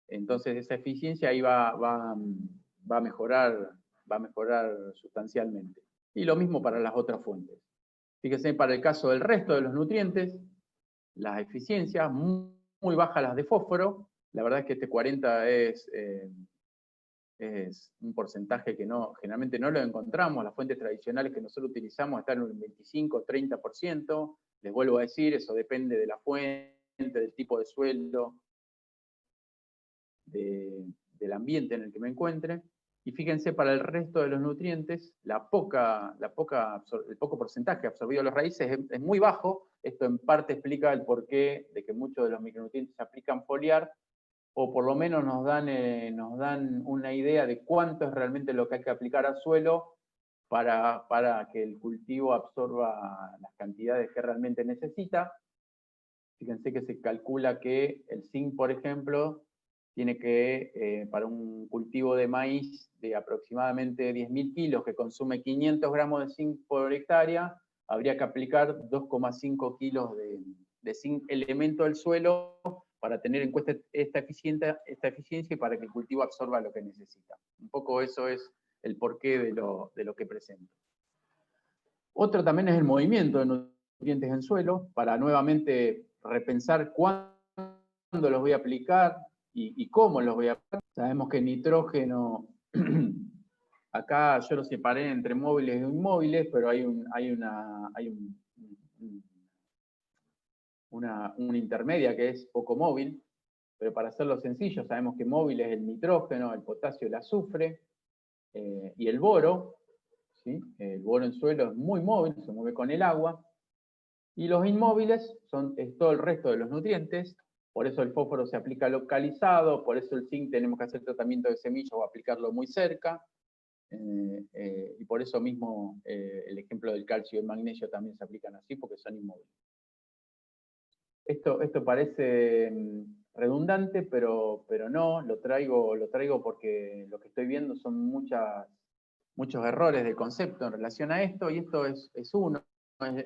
Entonces esa eficiencia ahí va a mejorar sustancialmente. Y lo mismo para las otras fuentes. Fíjense, para el caso del resto de los nutrientes, las eficiencias muy bajas las de fósforo. La verdad es que este 40 es un porcentaje que generalmente no lo encontramos. Las fuentes tradicionales que nosotros utilizamos están en un 25 o 30%. Les vuelvo a decir, eso depende de la fuente, del tipo de suelo, del ambiente en el que me encuentre. Y fíjense, para el resto de los nutrientes, el poco porcentaje absorbido de las raíces es muy bajo. Esto en parte explica el porqué de que muchos de los micronutrientes se aplican foliar, o por lo menos nos dan una idea de cuánto es realmente lo que hay que aplicar al suelo para que el cultivo absorba las cantidades que realmente necesita. Fíjense que se calcula que el zinc, por ejemplo, tiene que, para un cultivo de maíz de aproximadamente 10.000 kilos que consume 500 gramos de zinc por hectárea, habría que aplicar 2,5 kilos de zinc elemento al suelo para tener en cuenta esta eficiencia y para que el cultivo absorba lo que necesita. Un poco eso es el porqué de lo que presento. Otro también es el movimiento de nutrientes en suelo, para nuevamente repensar cuándo los voy a aplicar y cómo los voy a aplicar. Sabemos que nitrógeno, acá yo lo separé entre móviles e inmóviles, pero hay una intermedia que es poco móvil, pero para hacerlo sencillo, sabemos que móvil es el nitrógeno, el potasio, el azufre y el boro. ¿Sí? El boro en suelo es muy móvil, se mueve con el agua. Y los inmóviles es todo el resto de los nutrientes. Por eso el fósforo se aplica localizado, por eso el zinc tenemos que hacer tratamiento de semillas o aplicarlo muy cerca. Y por eso mismo el ejemplo del calcio y el magnesio también se aplican así, porque son inmóviles. Esto parece redundante, pero no, lo traigo porque lo que estoy viendo son muchos errores de concepto en relación a esto, y esto es uno.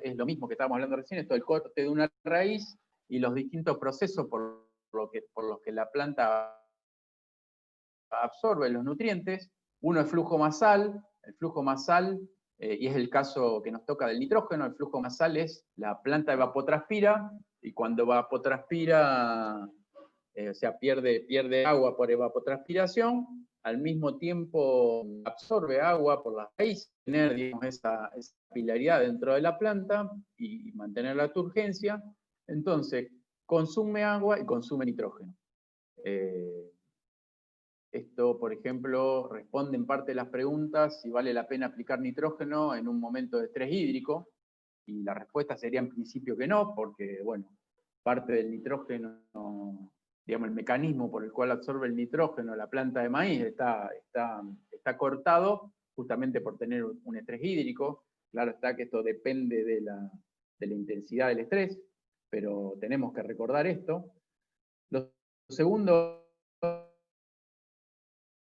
Es lo mismo que estábamos hablando recién, esto del corte de una raíz, y los distintos procesos por los que la planta absorbe los nutrientes. Uno es flujo masal, el flujo masal, y es el caso que nos toca del nitrógeno. El flujo masal es la planta evapotranspira, y cuando evapotranspira, o sea, pierde agua por evapotranspiración, al mismo tiempo absorbe agua por las raíces, tener, digamos, esa capilaridad dentro de la planta y mantener la turgencia. Entonces, consume agua y consume nitrógeno. Esto, por ejemplo, responde en parte de las preguntas si vale la pena aplicar nitrógeno en un momento de estrés hídrico, y la respuesta sería en principio que no, porque, bueno, parte del nitrógeno, digamos, el mecanismo por el cual absorbe el nitrógeno la planta de maíz está cortado justamente por tener un estrés hídrico. Claro está que esto depende de la intensidad del estrés, pero tenemos que recordar esto. Lo segundo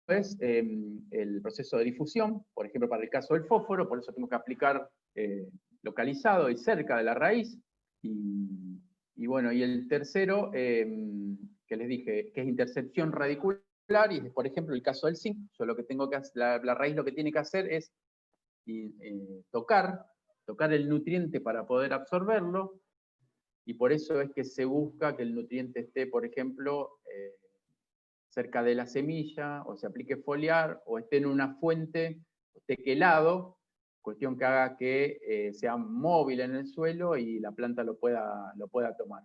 es el proceso de difusión, por ejemplo, para el caso del fósforo, por eso tengo que aplicar localizado y cerca de la raíz. Y bueno, y el tercero, que les dije, que es intercepción radicular, y es, por ejemplo, el caso del zinc. Yo lo que tengo que hacer, la raíz lo que tiene que hacer es tocar el nutriente para poder absorberlo, y por eso es que se busca que el nutriente esté, por ejemplo, cerca de la semilla, o se aplique foliar, o esté en una fuente, esté quelado, cuestión que haga que sea móvil en el suelo y la planta lo pueda tomar.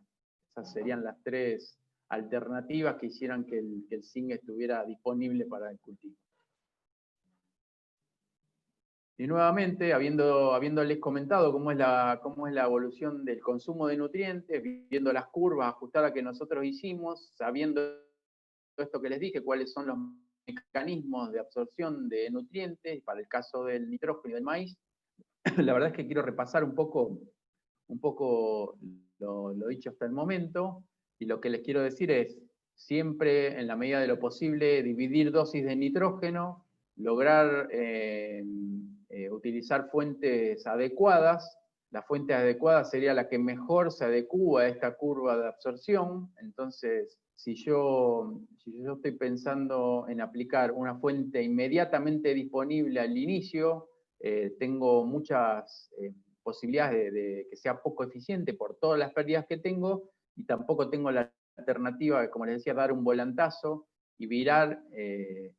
Esas serían las tres alternativas que hicieran que el zinc estuviera disponible para el cultivo. Y nuevamente, habiéndoles comentado cómo es la evolución del consumo de nutrientes, viendo las curvas ajustadas que nosotros hicimos, sabiendo esto que les dije, cuáles son los mecanismos de absorción de nutrientes para el caso del nitrógeno y del maíz, la verdad es que quiero repasar un poco lo dicho hasta el momento, y lo que les quiero decir es, siempre en la medida de lo posible, dividir dosis de nitrógeno, lograr utilizar fuentes adecuadas. La fuente adecuada sería la que mejor se adecúa a esta curva de absorción. Entonces, si yo estoy pensando en aplicar una fuente inmediatamente disponible al inicio, tengo muchas posibilidades de que sea poco eficiente por todas las pérdidas que tengo, y tampoco tengo la alternativa de, como les decía, dar un volantazo y virar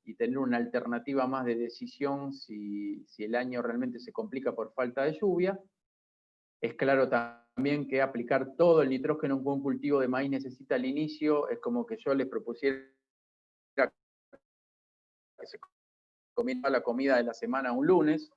y tener una alternativa más de decisión si el año realmente se complica por falta de lluvia. Es claro también que aplicar todo el nitrógeno en un cultivo de maíz necesita al inicio, es como que yo les propusiera que se comiera la comida de la semana un lunes,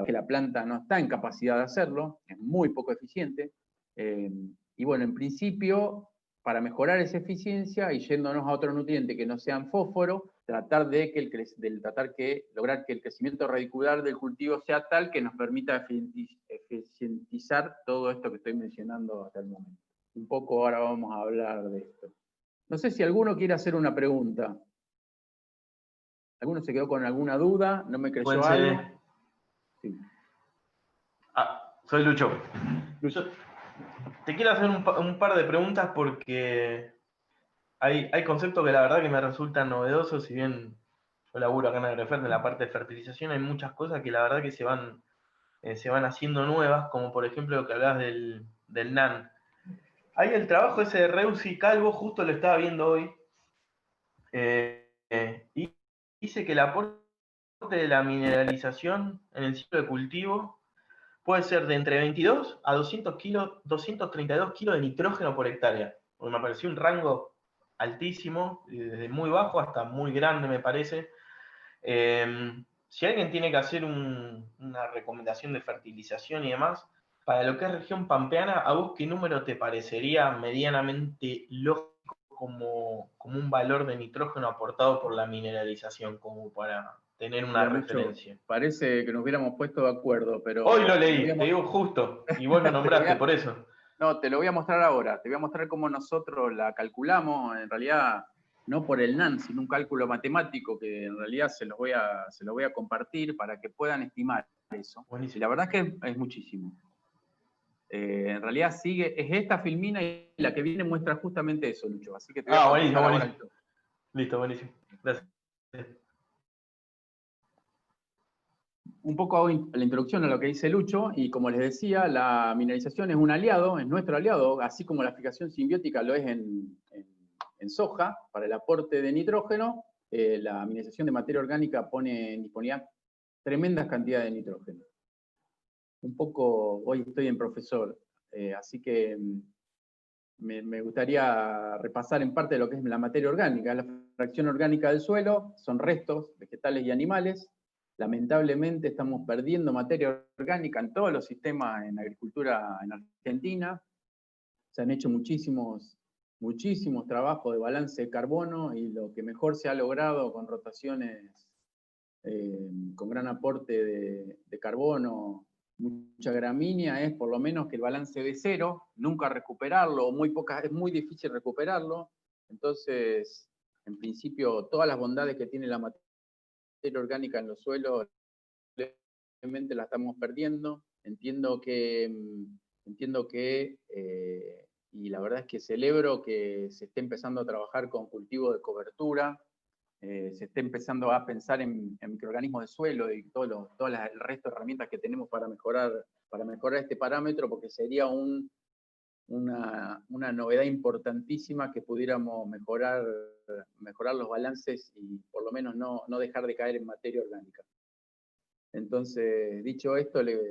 que la planta no está en capacidad de hacerlo, es muy poco eficiente. Y bueno, en principio, para mejorar esa eficiencia y yéndonos a otros nutrientes que no sean fósforo, lograr que el crecimiento radicular del cultivo sea tal que nos permita eficientizar todo esto que estoy mencionando hasta el momento. Un poco ahora vamos a hablar de esto. No sé si alguno quiere hacer una pregunta. ¿Alguno se quedó con alguna duda? ¿No me creyó algo? Sí. Soy Lucho. Lucho, te quiero hacer un par de preguntas porque hay conceptos que la verdad que me resultan novedosos. Si bien yo laburo acá en Agrofert en la parte de fertilización, hay muchas cosas que la verdad que se van haciendo nuevas, como por ejemplo lo que hablabas del NAN. Hay el trabajo ese de Reusi Calvo, justo lo estaba viendo hoy, y dice que el aporte de la mineralización en el ciclo de cultivo puede ser de entre 22 a 232 kilos de nitrógeno por hectárea. Porque me pareció un rango altísimo, desde muy bajo hasta muy grande, me parece. Si alguien tiene que hacer una recomendación de fertilización y demás, para lo que es región pampeana, ¿a vos qué número te parecería medianamente lógico como un valor de nitrógeno aportado por la mineralización, como para tener una referencia? Lucho, parece que nos hubiéramos puesto de acuerdo, pero... Hoy lo leí, te digo justo, y vos lo nombraste, por eso. No, te lo voy a mostrar ahora. Te voy a mostrar cómo nosotros la calculamos, en realidad, no por el NAN, sino un cálculo matemático que en realidad se lo voy a compartir para que puedan estimar eso. Buenísimo. Y la verdad es que es muchísimo. En realidad sigue, es esta filmina y la que viene muestra justamente eso, Lucho. Así que te voy a buenísimo, pasar ahora buenísimo. esto. Listo, buenísimo. Gracias. Un poco hago la introducción a lo que dice Lucho, y como les decía, la mineralización es un aliado, es nuestro aliado, así como la fijación simbiótica lo es en soja, para el aporte de nitrógeno. La mineralización de materia orgánica pone en disponibilidad tremendas cantidades de nitrógeno. Un poco, hoy estoy en profesor, así que me gustaría repasar en parte lo que es la materia orgánica. La fracción orgánica del suelo son restos vegetales y animales. Lamentablemente estamos perdiendo materia orgánica en todos los sistemas en agricultura en Argentina. Se han hecho muchísimos trabajos de balance de carbono, y lo que mejor se ha logrado con rotaciones con gran aporte de carbono, mucha gramínea, es por lo menos que el balance de cero, nunca recuperarlo, o muy pocas, es muy difícil recuperarlo. Entonces, en principio, todas las bondades que tiene la materia orgánica en los suelos, realmente la estamos perdiendo. Entiendo que, y la verdad es que celebro que se esté empezando a trabajar con cultivo de cobertura, se esté empezando a pensar en microorganismos de suelo y todo el resto de herramientas que tenemos para mejorar este parámetro, porque sería una novedad importantísima que pudiéramos mejorar los balances y por lo menos no dejar de caer en materia orgánica. Entonces, dicho esto, les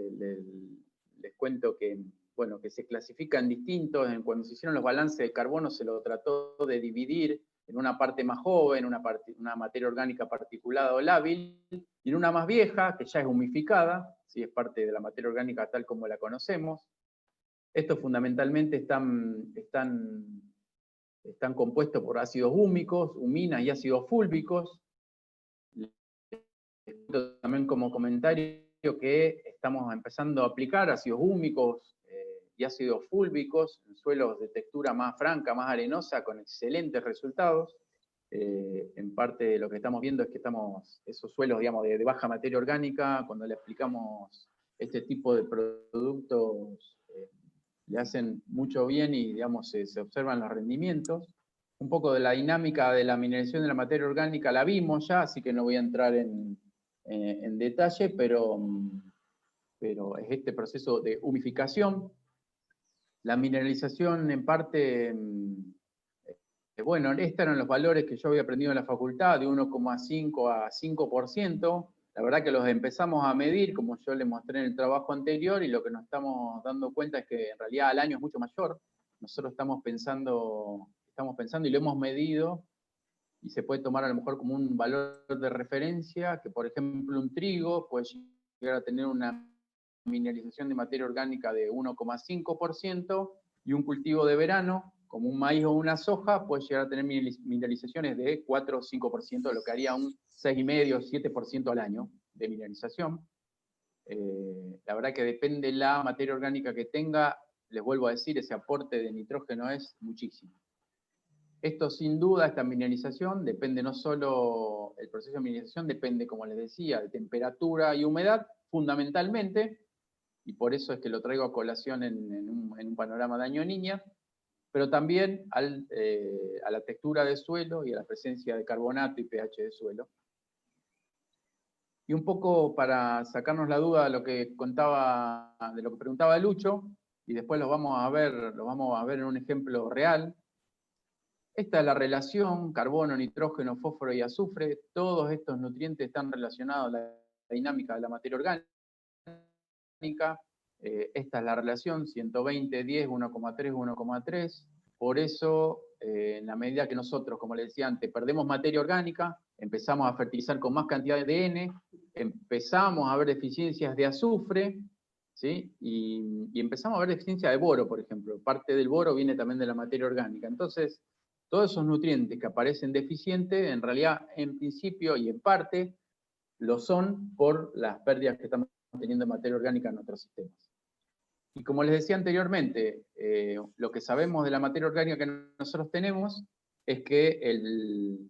cuento que, bueno, que se clasifican distintos. Cuando se hicieron los balances de carbono se lo trató de dividir en una parte más joven, una materia orgánica particulada o lábil, y en una más vieja, que ya es humificada, ¿sí? Es parte de la materia orgánica tal como la conocemos. Estos fundamentalmente están compuestos por ácidos húmicos, huminas y ácidos fúlbicos. También como comentario que estamos empezando a aplicar ácidos húmicos y ácidos fúlbicos en suelos de textura más franca, más arenosa, con excelentes resultados. En parte de lo que estamos viendo es que esos suelos, digamos, de baja materia orgánica, cuando le aplicamos este tipo de productos, le hacen mucho bien y, digamos, se observan los rendimientos. Un poco de la dinámica de la mineralización de la materia orgánica la vimos ya, así que no voy a entrar en detalle, pero es este proceso de humificación. La mineralización, en parte, bueno, estos eran los valores que yo había aprendido en la facultad, de 1,5 a 5%. La verdad que los empezamos a medir, como yo les mostré en el trabajo anterior, y lo que nos estamos dando cuenta es que en realidad al año es mucho mayor. Nosotros estamos pensando y lo hemos medido, y se puede tomar a lo mejor como un valor de referencia, que por ejemplo un trigo puede llegar a tener una mineralización de materia orgánica de 1,5%, y un cultivo de verano, como un maíz o una soja, puede llegar a tener mineralizaciones de 4 o 5%, lo que haría un 6,5 o 7% al año de mineralización. La verdad que depende la materia orgánica que tenga, les vuelvo a decir, ese aporte de nitrógeno es muchísimo. Esto sin duda, esta mineralización, depende no solo, el proceso de mineralización depende, como les decía, de temperatura y humedad, fundamentalmente, y por eso es que lo traigo a colación en un panorama de año-niña, pero también a la textura del suelo y a la presencia de carbonato y pH de suelo. Y un poco para sacarnos la duda de lo que preguntaba Lucho, y después lo vamos a ver en un ejemplo real. Esta es la relación carbono, nitrógeno, fósforo y azufre. Todos estos nutrientes están relacionados a la dinámica de la materia orgánica. Esta es la relación 120, 10, 1,3, 1,3. Por eso, en la medida que nosotros, como les decía antes, perdemos materia orgánica, empezamos a fertilizar con más cantidad de N, empezamos a ver deficiencias de azufre, ¿sí? Y empezamos a ver deficiencia de boro, por ejemplo. Parte del boro viene también de la materia orgánica. Entonces, todos esos nutrientes que aparecen deficientes, en realidad, en principio y en parte, lo son por las pérdidas que estamos teniendo de materia orgánica en nuestros sistemas. Y como les decía anteriormente, lo que sabemos de la materia orgánica que nosotros tenemos es que el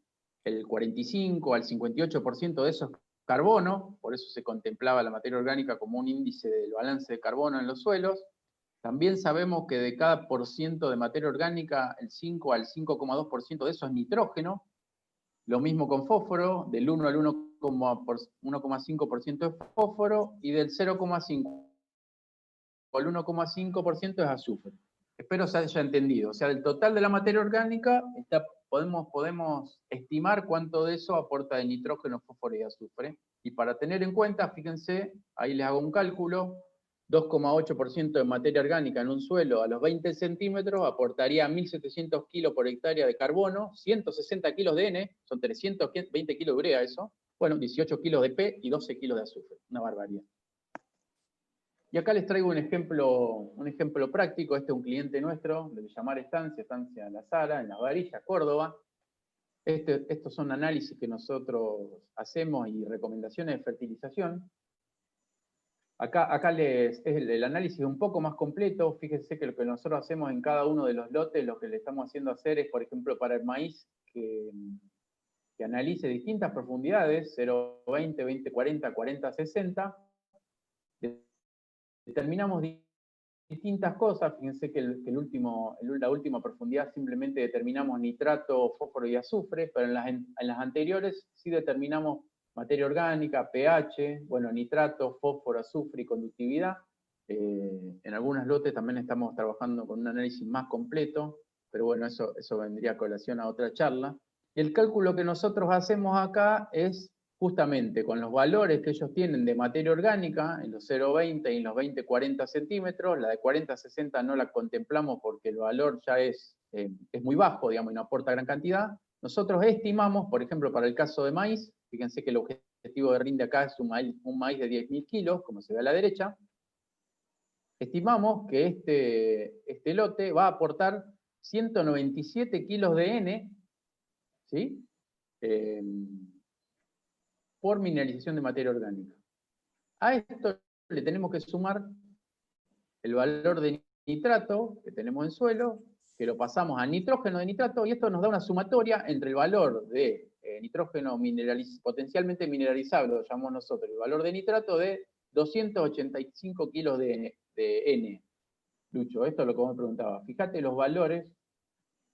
45 al 58% de eso es carbono, por eso se contemplaba la materia orgánica como un índice del balance de carbono en los suelos. También sabemos que de cada % de materia orgánica, el 5 al 5,2% de eso es nitrógeno. Lo mismo con fósforo, del 1 al 1,5% es fósforo, y del 0,5 al 1,5% es azufre. Espero se haya entendido. O sea, del total de la materia orgánica, podemos estimar cuánto de eso aporta de nitrógeno, fósforo y azufre. Y para tener en cuenta, fíjense, ahí les hago un cálculo, 2,8% de materia orgánica en un suelo a los 20 centímetros aportaría 1.700 kilos por hectárea de carbono, 160 kilos de N, son 320 kilos de urea eso, bueno, 18 kilos de P y 12 kilos de azufre, una barbaridad. Y acá les traigo un ejemplo práctico. Este es un cliente nuestro de Villamar Estancia La Sala, en Las Varillas, Córdoba. Estos son análisis que nosotros hacemos y recomendaciones de fertilización. Acá el análisis es un poco más completo. Fíjense que lo que nosotros hacemos en cada uno de los lotes, lo que le estamos haciendo hacer es, por ejemplo, para el maíz, que analice distintas profundidades, 0,20, 20, 40, 40, 60. Determinamos distintas cosas. Fíjense que la última profundidad simplemente determinamos nitrato, fósforo y azufre, pero en las anteriores sí determinamos materia orgánica, pH, bueno, nitrato, fósforo, azufre y conductividad. En algunos lotes también estamos trabajando con un análisis más completo, pero bueno, eso vendría a colación a otra charla. Y el cálculo que nosotros hacemos acá es justamente con los valores que ellos tienen de materia orgánica, en los 0,20 y en los 20-40 centímetros. La de 40-60 no la contemplamos porque el valor ya es muy bajo, digamos, y no aporta gran cantidad. Nosotros estimamos, por ejemplo, para el caso de maíz, fíjense que el objetivo de rinde acá es un maíz de 10.000 kilos, como se ve a la derecha. Estimamos que este lote va a aportar 197 kilos de N, ¿sí? Por mineralización de materia orgánica. A esto le tenemos que sumar el valor de nitrato que tenemos en suelo, que lo pasamos a nitrógeno de nitrato, y esto nos da una sumatoria entre el valor de nitrógeno potencialmente mineralizable, lo llamamos nosotros, el valor de nitrato de 285 kilos de N. Lucho, esto es lo que vos me preguntabas. Fíjate los valores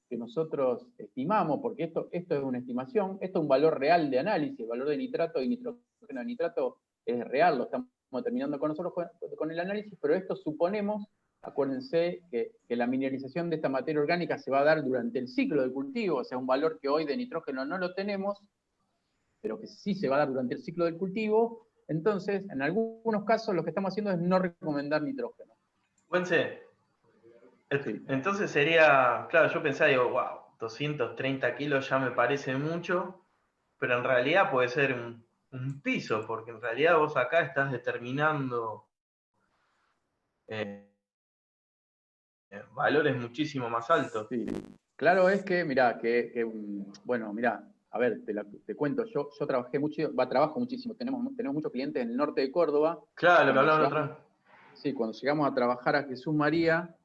que nosotros estimamos, porque esto es una estimación, esto es un valor real de análisis, el valor de nitrato y nitrógeno de nitrato es real, lo estamos terminando con nosotros con el análisis, pero esto suponemos, acuérdense, que la mineralización de esta materia orgánica se va a dar durante el ciclo del cultivo, o sea, un valor que hoy de nitrógeno no lo tenemos, pero que sí se va a dar durante el ciclo del cultivo. Entonces, en algunos casos lo que estamos haciendo es no recomendar nitrógeno. Juanse, entonces sería, claro, yo pensaba, digo, wow, 230 kilos ya me parece mucho, pero en realidad puede ser un piso, porque en realidad vos acá estás determinando valores muchísimo más altos. Sí, claro es que, mirá, bueno, mirá, a ver, te cuento, yo trabajo muchísimo, tenemos muchos clientes en el norte de Córdoba. Claro, lo que hablamos otra vez. Sí, cuando llegamos a trabajar a Jesús María,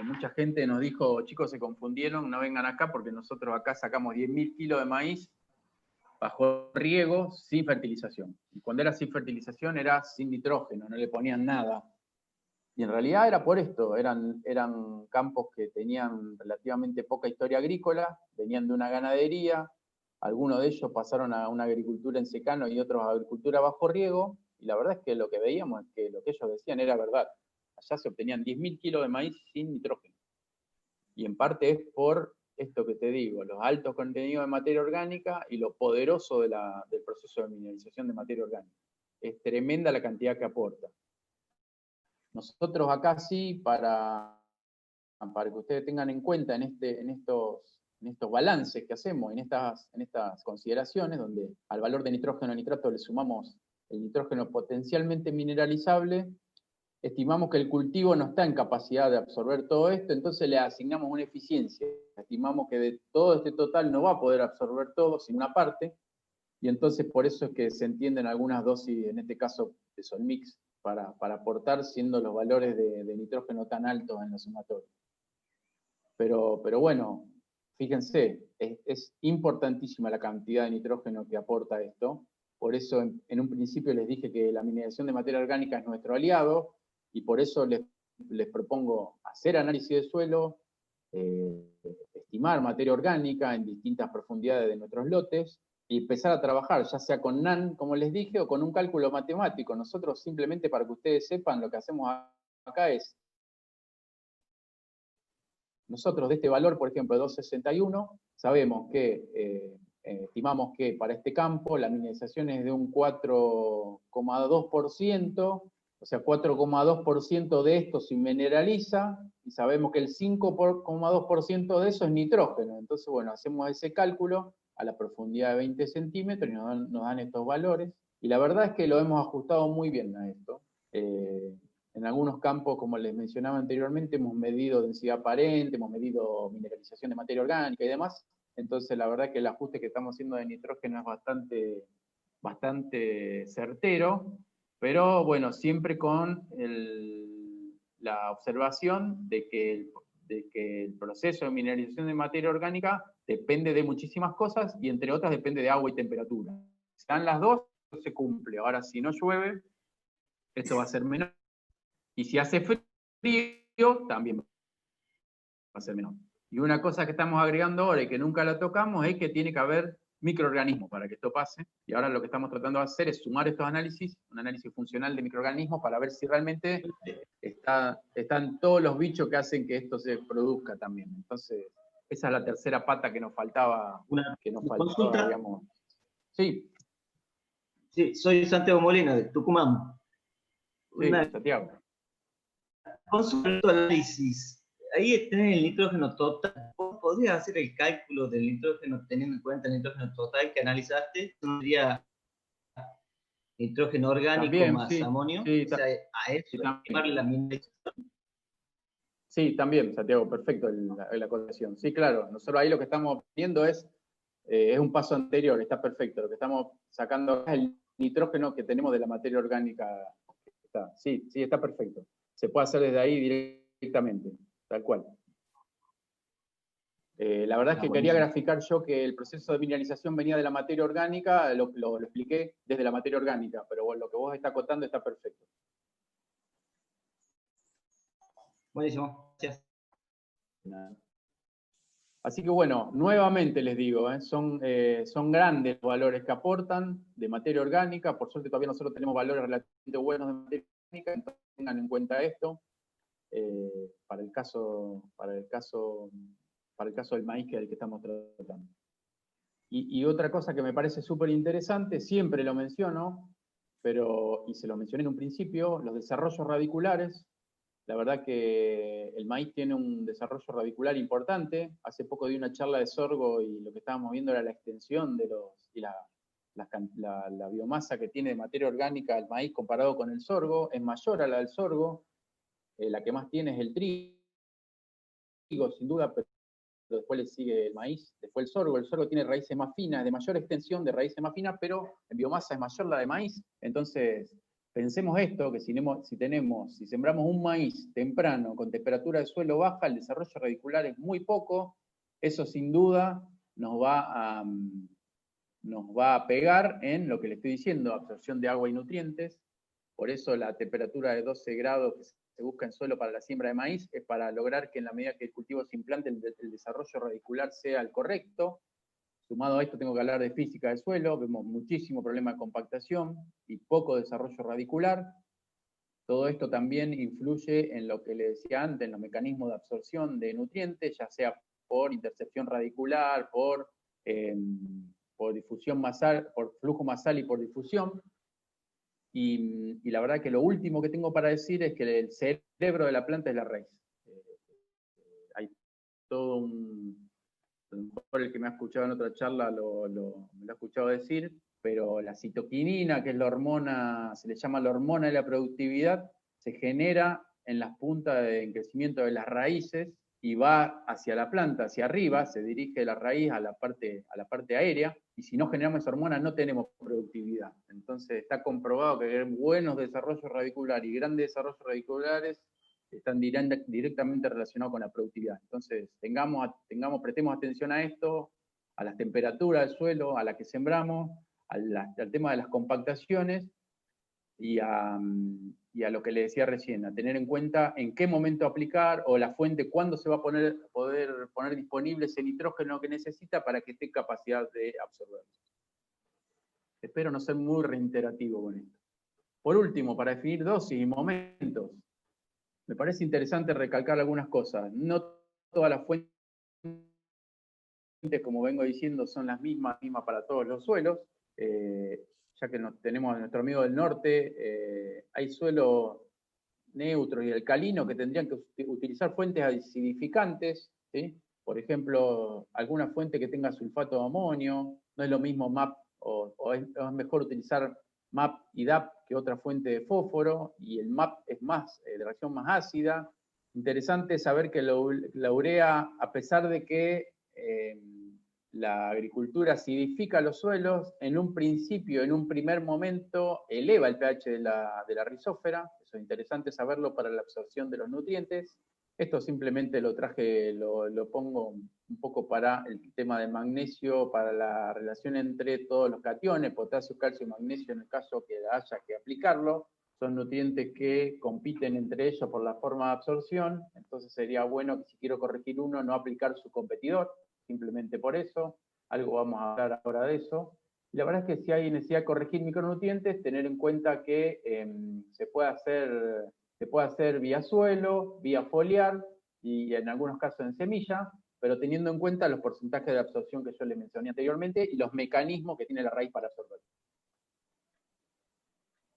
mucha gente nos dijo, chicos, se confundieron, no vengan acá porque nosotros acá sacamos 10.000 kilos de maíz bajo riego, sin fertilización. Y cuando era sin fertilización era sin nitrógeno, no le ponían nada. Y en realidad era por esto, eran campos que tenían relativamente poca historia agrícola, venían de una ganadería, algunos de ellos pasaron a una agricultura en secano y otros a agricultura bajo riego, y la verdad es que lo que veíamos es que lo que ellos decían era verdad. Allá se obtenían 10.000 kilos de maíz sin nitrógeno. Y en parte es por esto que te digo, los altos contenidos de materia orgánica y lo poderoso del proceso de mineralización de materia orgánica. Es tremenda la cantidad que aporta. Nosotros acá sí, para que ustedes tengan en cuenta en estos balances que hacemos, en estas consideraciones, donde al valor de nitrógeno y nitrato le sumamos el nitrógeno potencialmente mineralizable, estimamos que el cultivo no está en capacidad de absorber todo esto, entonces le asignamos una eficiencia. Estimamos que de todo este total no va a poder absorber todo, sino una parte, y entonces por eso es que se entienden algunas dosis, en este caso de Solmix, para aportar, siendo los valores de nitrógeno tan altos en la sumatoria. Pero bueno, fíjense, es importantísima la cantidad de nitrógeno que aporta esto. Por eso en un principio les dije que la mineralización de materia orgánica es nuestro aliado, y por eso les les propongo hacer análisis de suelo, estimar materia orgánica en distintas profundidades de nuestros lotes, y empezar a trabajar, ya sea con NaN, como les dije, o con un cálculo matemático. Nosotros simplemente, para que ustedes sepan, lo que hacemos acá es, nosotros de este valor, por ejemplo, de 261, sabemos que, estimamos que para este campo la mineralización es de un 4,2%, o sea, 4,2% de esto se mineraliza, y sabemos que el 5,2% de eso es nitrógeno. Entonces, bueno, hacemos ese cálculo a la profundidad de 20 centímetros y nos dan estos valores. Y la verdad es que lo hemos ajustado muy bien a esto. En algunos campos, como les mencionaba anteriormente, hemos medido densidad aparente, hemos medido mineralización de materia orgánica y demás. Entonces, la verdad que el ajuste que estamos haciendo de nitrógeno es bastante certero, pero bueno, siempre con la observación de que el proceso de mineralización de materia orgánica depende de muchísimas cosas, y entre otras depende de agua y temperatura. Si están las dos, se cumple. Ahora, si no llueve, esto va a ser menor. Y si hace frío, también va a ser menor. Y una cosa que estamos agregando ahora y que nunca la tocamos es que tiene que haber microorganismos para que esto pase. Y ahora lo que estamos tratando de hacer es sumar estos análisis, un análisis funcional de microorganismos, para ver si realmente están todos los bichos que hacen que esto se produzca también. Entonces, esa es la tercera pata que nos faltaba, Una consulta. digamos. Sí. Sí, soy Santiago Molina, de Tucumán. Sí, Santiago. Consulta análisis. Ahí tenés el nitrógeno total. ¿Vos podrías hacer el cálculo del nitrógeno teniendo en cuenta el nitrógeno total que analizaste? ¿Sería nitrógeno orgánico también, más sí, amonio? Sí, o sea, a eso sí, llamarle la mineralización. Sí, también, Santiago, perfecto la corrección. Sí, claro, nosotros ahí lo que estamos viendo es un paso anterior, está perfecto. Lo que estamos sacando es el nitrógeno que tenemos de la materia orgánica. Sí, está perfecto. Se puede hacer desde ahí directamente, tal cual. La verdad es que quería graficar yo que el proceso de mineralización venía de la materia orgánica, lo expliqué desde la materia orgánica, pero bueno, lo que vos estás acotando está perfecto. Buenísimo, gracias. Así que bueno, nuevamente les digo, son grandes los valores que aportan de materia orgánica. Por suerte todavía nosotros tenemos valores relativamente buenos de materia orgánica, entonces tengan en cuenta esto para el caso del maíz, que es el que estamos tratando. Y otra cosa que me parece súper interesante, siempre lo menciono, y se lo mencioné en un principio, los desarrollos radiculares. La verdad que el maíz tiene un desarrollo radicular importante. Hace poco di una charla de sorgo y lo que estábamos viendo era la extensión de la biomasa que tiene de materia orgánica el maíz comparado con el sorgo. Es mayor a la del sorgo. La que más tiene es el trigo, sin duda, pero después le sigue el maíz, después el sorgo. El sorgo tiene raíces más finas, de mayor extensión, de raíces más finas, pero en biomasa es mayor la de maíz. Entonces, pensemos esto, que si sembramos un maíz temprano con temperatura de suelo baja, el desarrollo radicular es muy poco. Eso sin duda nos va a pegar en lo que le estoy diciendo, absorción de agua y nutrientes. Por eso la temperatura de 12 grados que se busca en suelo para la siembra de maíz es para lograr que en la medida que el cultivo se implante el desarrollo radicular sea el correcto. Sumado a esto tengo que hablar de física del suelo, vemos muchísimo problema de compactación y poco desarrollo radicular. Todo esto también influye en lo que le decía antes, en los mecanismos de absorción de nutrientes, ya sea por intercepción radicular, por difusión masal, por flujo masal y por difusión. Y la verdad que lo último que tengo para decir es que el cerebro de la planta es la raíz. Hay todo a lo mejor el que me ha escuchado en otra charla me lo ha escuchado decir, pero la citoquinina, que es la hormona, se le llama la hormona de la productividad, se genera en las puntas en crecimiento de las raíces y va hacia la planta, hacia arriba, se dirige de la raíz a la parte aérea, y si no generamos esa hormona no tenemos productividad. Entonces está comprobado que buenos desarrollos radiculares y grandes desarrollos radiculares están directamente relacionados con la productividad. Entonces, prestemos atención a esto, a las temperaturas del suelo, a la que sembramos, al tema de las compactaciones, y a lo que le decía recién, a tener en cuenta en qué momento aplicar o la fuente, cuándo se va a poder poner disponible ese nitrógeno que necesita para que esté en capacidad de absorberlo. Espero no ser muy reiterativo con esto. Por último, para definir dosis y momentos, me parece interesante recalcar algunas cosas. No todas las fuentes, como vengo diciendo, son las mismas para todos los suelos. Ya que tenemos a nuestro amigo del norte, hay suelos neutros y alcalinos que tendrían que utilizar fuentes acidificantes, ¿sí? Por ejemplo, alguna fuente que tenga sulfato de amonio, no es lo mismo MAP, o es mejor utilizar MAP y DAP que otra fuente de fósforo, y el MAP es más, de reacción más ácida. Interesante saber que la urea, a pesar de que la agricultura acidifica los suelos, en un principio, en un primer momento, eleva el pH de la rizósfera. Eso es interesante saberlo para la absorción de los nutrientes. Esto simplemente lo traje, lo pongo un poco para el tema del magnesio, para la relación entre todos los cationes, potasio, calcio y magnesio, en el caso que haya que aplicarlo. Son nutrientes que compiten entre ellos por la forma de absorción, entonces sería bueno que si quiero corregir uno, no aplicar su competidor, simplemente por eso. Algo vamos a hablar ahora de eso. Y la verdad es que si hay necesidad de corregir micronutrientes, tener en cuenta que se puede hacer vía suelo, vía foliar y en algunos casos en semilla, pero teniendo en cuenta los porcentajes de absorción que yo les mencioné anteriormente y los mecanismos que tiene la raíz para absorber.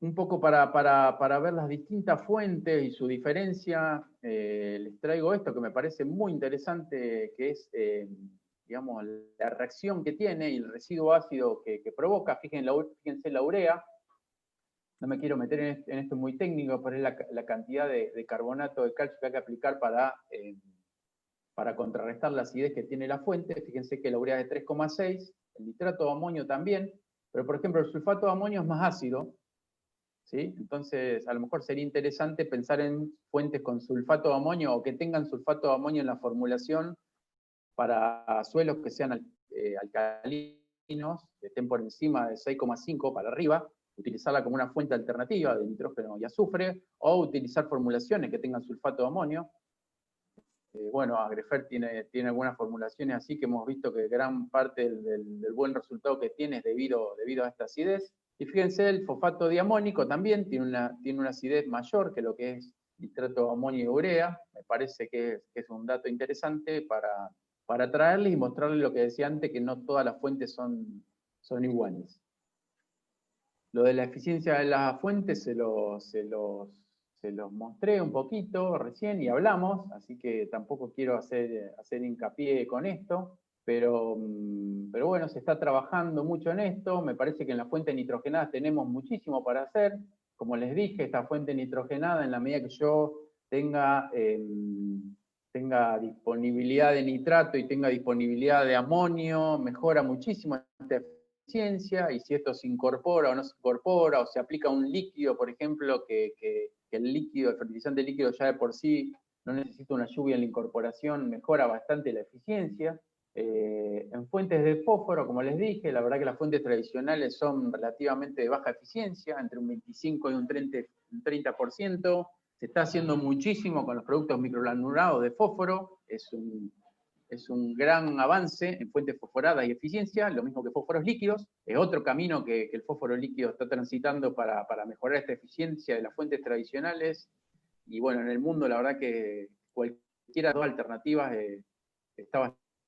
Un poco para ver las distintas fuentes y su diferencia, les traigo esto que me parece muy interesante, que es, digamos, la reacción que tiene y el residuo ácido que provoca. Fíjense la urea. No me quiero meter en esto muy técnico, pero es la cantidad de carbonato de calcio que hay que aplicar para contrarrestar la acidez que tiene la fuente. Fíjense que la urea es de 3,6, el nitrato de amonio también, pero por ejemplo el sulfato de amonio es más ácido, ¿sí? Entonces, a lo mejor sería interesante pensar en fuentes con sulfato de amonio o que tengan sulfato de amonio en la formulación para suelos que sean alcalinos, que estén por encima de 6,5 para arriba, utilizarla como una fuente alternativa de nitrógeno y azufre, o utilizar formulaciones que tengan sulfato de amonio. Bueno, Agrefert tiene algunas formulaciones así que hemos visto que gran parte del buen resultado que tiene es debido a esta acidez. Y fíjense, el fosfato diamónico también tiene una acidez mayor que lo que es nitrato de amonio y urea. Me parece que es un dato interesante para traerles y mostrarles lo que decía antes, que no todas las fuentes son iguales. Lo de la eficiencia de las fuentes se los mostré un poquito recién y hablamos, así que tampoco quiero hacer hincapié con esto, pero bueno, se está trabajando mucho en esto. Me parece que en las fuentes nitrogenadas tenemos muchísimo para hacer. Como les dije, esta fuente nitrogenada, en la medida que yo tenga disponibilidad de nitrato y tenga disponibilidad de amonio, mejora muchísimo esta eficiencia, y si esto se incorpora o no se incorpora, o se aplica un líquido, por ejemplo, que el fertilizante líquido ya de por sí no necesita una lluvia en la incorporación, mejora bastante la eficiencia. En fuentes de fósforo, como les dije, la verdad que las fuentes tradicionales son relativamente de baja eficiencia, entre un 25 y un 30%. Se está haciendo muchísimo con los productos microgranulados de fósforo, es un gran avance en fuentes fosforadas y eficiencia, lo mismo que fósforos líquidos. Es otro camino que el fósforo líquido está transitando para mejorar esta eficiencia de las fuentes tradicionales. Y bueno, en el mundo la verdad que cualquiera de las alternativas está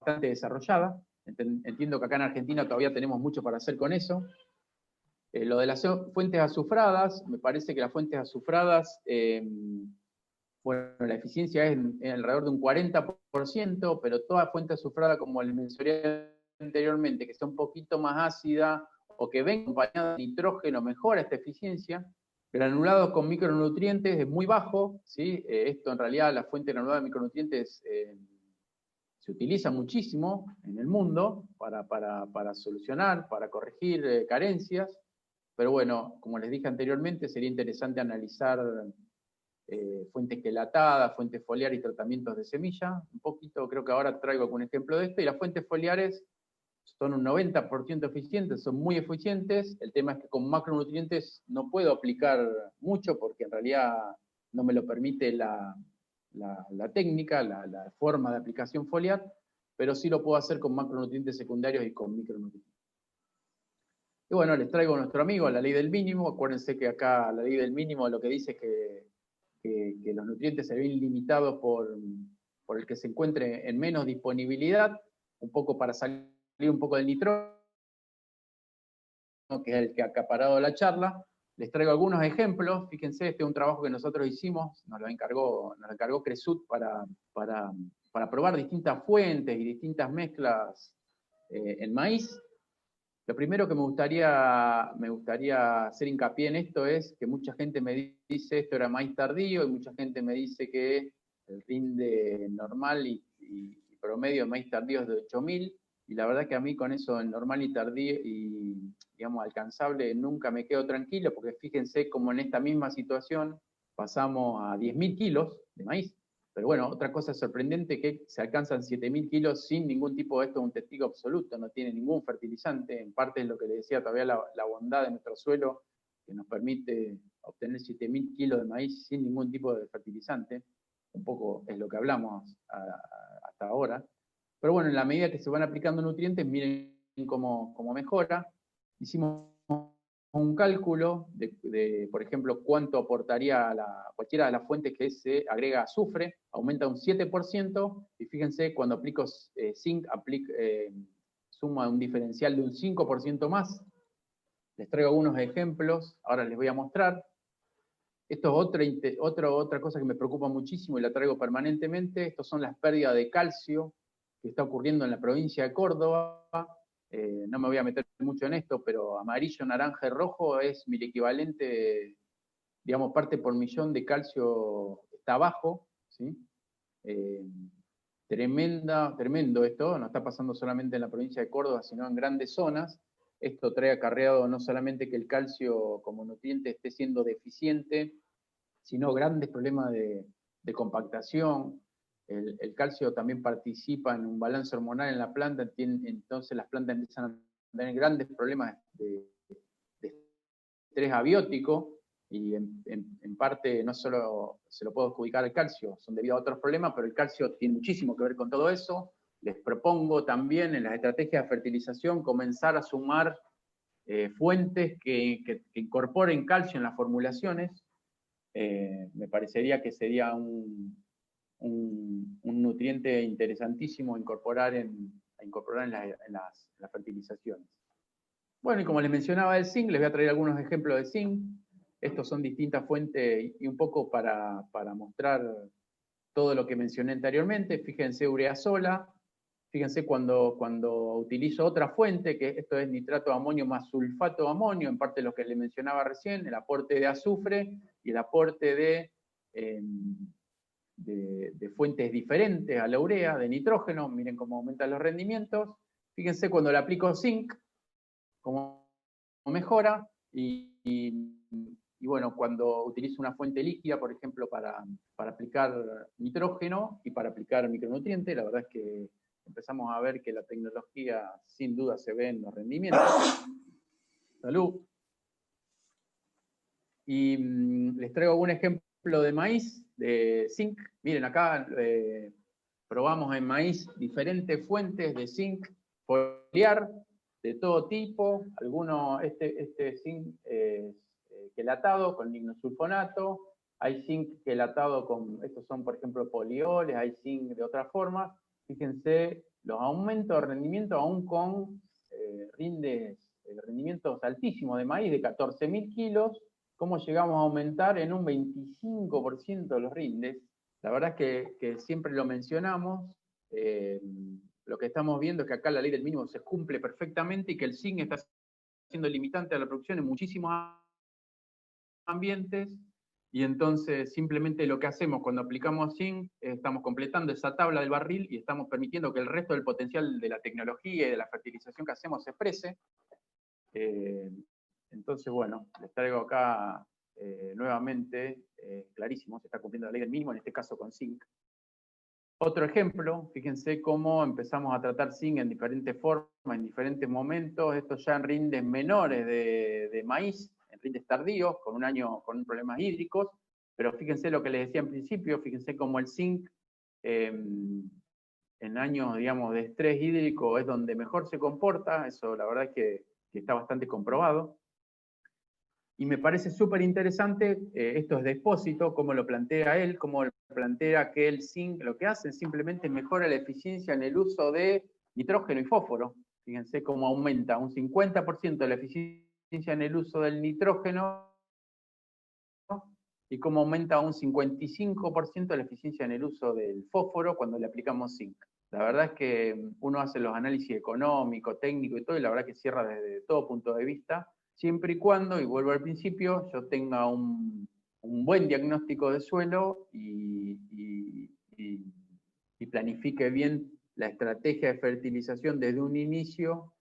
bastante desarrollada. Entiendo que acá en Argentina todavía tenemos mucho para hacer con eso. Lo de las fuentes azufradas, me parece que las fuentes azufradas, bueno, la eficiencia es alrededor de un 40%, pero toda fuente azufrada, como les mencioné anteriormente, que sea un poquito más ácida o que venga acompañada de nitrógeno, mejora esta eficiencia. Granulados con micronutrientes es muy bajo, ¿sí? Esto en realidad, la fuente granulada de micronutrientes se utiliza muchísimo en el mundo para solucionar, para corregir carencias, pero bueno, como les dije anteriormente, sería interesante analizar fuentes quelatadas, fuentes foliares y tratamientos de semilla. Un poquito, creo que ahora traigo algún ejemplo de esto. Y las fuentes foliares, son un 90% eficientes, son muy eficientes. El tema es que con macronutrientes no puedo aplicar mucho porque en realidad no me lo permite la técnica, la forma de aplicación foliar, pero sí lo puedo hacer con macronutrientes secundarios y con micronutrientes. Y bueno, les traigo a nuestro amigo, la ley del mínimo. Acuérdense que acá la ley del mínimo lo que dice es que los nutrientes se ven limitados por el que se encuentre en menos disponibilidad, un poco para salir un poco del nitrógeno, que es el que ha acaparado la charla. Les traigo algunos ejemplos. Fíjense, este es un trabajo que nosotros hicimos, nos lo encargó Cresut para probar distintas fuentes y distintas mezclas en maíz. Lo primero que me gustaría hacer hincapié en esto es que mucha gente me dice esto era maíz tardío, y mucha gente me dice que el rinde normal y promedio de maíz tardío es de 8000, y la verdad que a mí con eso, el normal y tardío y digamos alcanzable, nunca me quedo tranquilo, porque fíjense como en esta misma situación pasamos a 10.000 kilos de maíz. Pero bueno, otra cosa sorprendente que se alcanzan 7.000 kilos sin ningún tipo de esto, un testigo absoluto, no tiene ningún fertilizante. En parte es lo que les decía todavía la bondad de nuestro suelo, que nos permite obtener 7.000 kilos de maíz sin ningún tipo de fertilizante. Un poco es lo que hablamos hasta ahora. Pero bueno, en la medida que se van aplicando nutrientes, miren cómo mejora. Hicimos un cálculo de, por ejemplo, cuánto aportaría cualquiera de las fuentes que se agrega azufre, aumenta un 7%, y fíjense, cuando aplico zinc, suma un diferencial de un 5% más. Les traigo algunos ejemplos, ahora les voy a mostrar. Esto es otra cosa que me preocupa muchísimo y la traigo permanentemente. Estas son las pérdidas de calcio que está ocurriendo en la provincia de Córdoba. No me voy a meter mucho en esto, pero amarillo, naranja y rojo es mi equivalente, digamos, parte por millón de calcio está bajo, ¿sí? Tremendo esto, no está pasando solamente en la provincia de Córdoba, sino en grandes zonas. Esto trae acarreado no solamente que el calcio como nutriente esté siendo deficiente, sino grandes problemas de compactación. El calcio también participa en un balance hormonal en la planta, entonces las plantas empiezan a tener grandes problemas de estrés abiótico, y en parte no solo se lo puedo adjudicar al calcio, son debido a otros problemas, pero el calcio tiene muchísimo que ver con todo eso. Les propongo también en las estrategias de fertilización comenzar a sumar fuentes que incorporen calcio en las formulaciones. Me parecería que sería un nutriente interesantísimo a incorporar en las fertilizaciones. Bueno, y como les mencionaba el zinc, les voy a traer algunos ejemplos de zinc. Estos son distintas fuentes y un poco para mostrar todo lo que mencioné anteriormente. Fíjense, urea sola. Fíjense cuando utilizo otra fuente, que esto es nitrato de amonio más sulfato de amonio, en parte lo que les mencionaba recién, el aporte de azufre y el aporte de fuentes diferentes a la urea, de nitrógeno. Miren cómo aumentan los rendimientos. Fíjense cuando le aplico zinc, cómo mejora, y bueno, cuando utilizo una fuente líquida, por ejemplo, para aplicar nitrógeno y para aplicar micronutrientes, la verdad es que empezamos a ver que la tecnología sin duda se ve en los rendimientos. Salud. Y les traigo un ejemplo de maíz, de zinc. Miren acá, probamos en maíz diferentes fuentes de zinc foliar, de todo tipo. Este zinc es quelatado con lignosulfonato. Hay zinc quelatado estos son por ejemplo polioles, hay zinc de otras formas. Fíjense los aumentos de rendimiento aún con rendimientos altísimos de maíz de 14.000 kilos, cómo llegamos a aumentar en un 25% los rindes. La verdad es que siempre lo mencionamos. Lo que estamos viendo es que acá la ley del mínimo se cumple perfectamente y que el zinc está siendo limitante a la producción en muchísimos ambientes, y entonces simplemente lo que hacemos cuando aplicamos zinc, estamos completando esa tabla del barril y estamos permitiendo que el resto del potencial de la tecnología y de la fertilización que hacemos se exprese. Entonces, bueno, les traigo acá nuevamente, clarísimo, se está cumpliendo la ley del mínimo, en este caso con zinc. Otro ejemplo, fíjense cómo empezamos a tratar zinc en diferentes formas, en diferentes momentos, esto ya en rindes menores de maíz, en rindes tardíos, con un año con problemas hídricos, pero fíjense lo que les decía en principio, fíjense cómo el zinc en años, digamos, de estrés hídrico es donde mejor se comporta, eso la verdad es que está bastante comprobado. Y me parece súper interesante, esto es de Expósito, cómo lo plantea él, cómo lo plantea que el zinc lo que hace simplemente mejora la eficiencia en el uso de nitrógeno y fósforo. Fíjense cómo aumenta un 50% la eficiencia en el uso del nitrógeno y cómo aumenta un 55% la eficiencia en el uso del fósforo cuando le aplicamos zinc. La verdad es que uno hace los análisis económico, técnico y todo, y la verdad que cierra desde todo punto de vista, siempre y cuando, y vuelvo al principio, yo tenga un buen diagnóstico de suelo y planifique bien la estrategia de fertilización desde un inicio,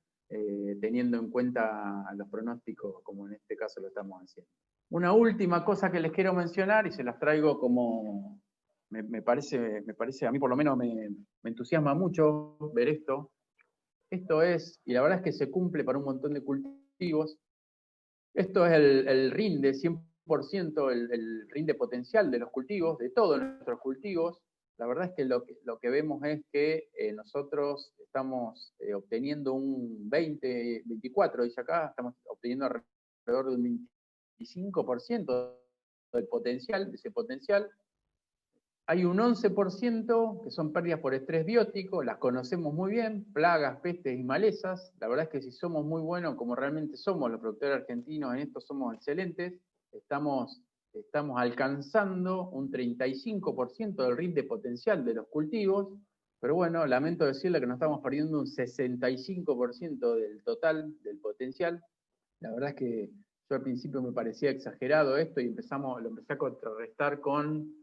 teniendo en cuenta los pronósticos, como en este caso lo estamos haciendo. Una última cosa que les quiero mencionar, y se las traigo como, me parece, a mí por lo menos me entusiasma mucho ver esto. Esto es, y la verdad es que se cumple para un montón de cultivos, esto es el rinde, 100% el rinde potencial de los cultivos, de todos nuestros cultivos. La verdad es que lo que vemos es que nosotros estamos obteniendo un 24, dice acá, estamos obteniendo alrededor de un 25% del potencial, de ese potencial. Hay un 11% que son pérdidas por estrés biótico, las conocemos muy bien, plagas, pestes y malezas. La verdad es que si somos muy buenos, como realmente somos los productores argentinos, en esto somos excelentes, estamos alcanzando un 35% del rinde potencial de los cultivos, pero bueno, lamento decirle que nos estamos perdiendo un 65% del total del potencial. La verdad es que yo al principio me parecía exagerado esto y lo empecé a contrarrestar con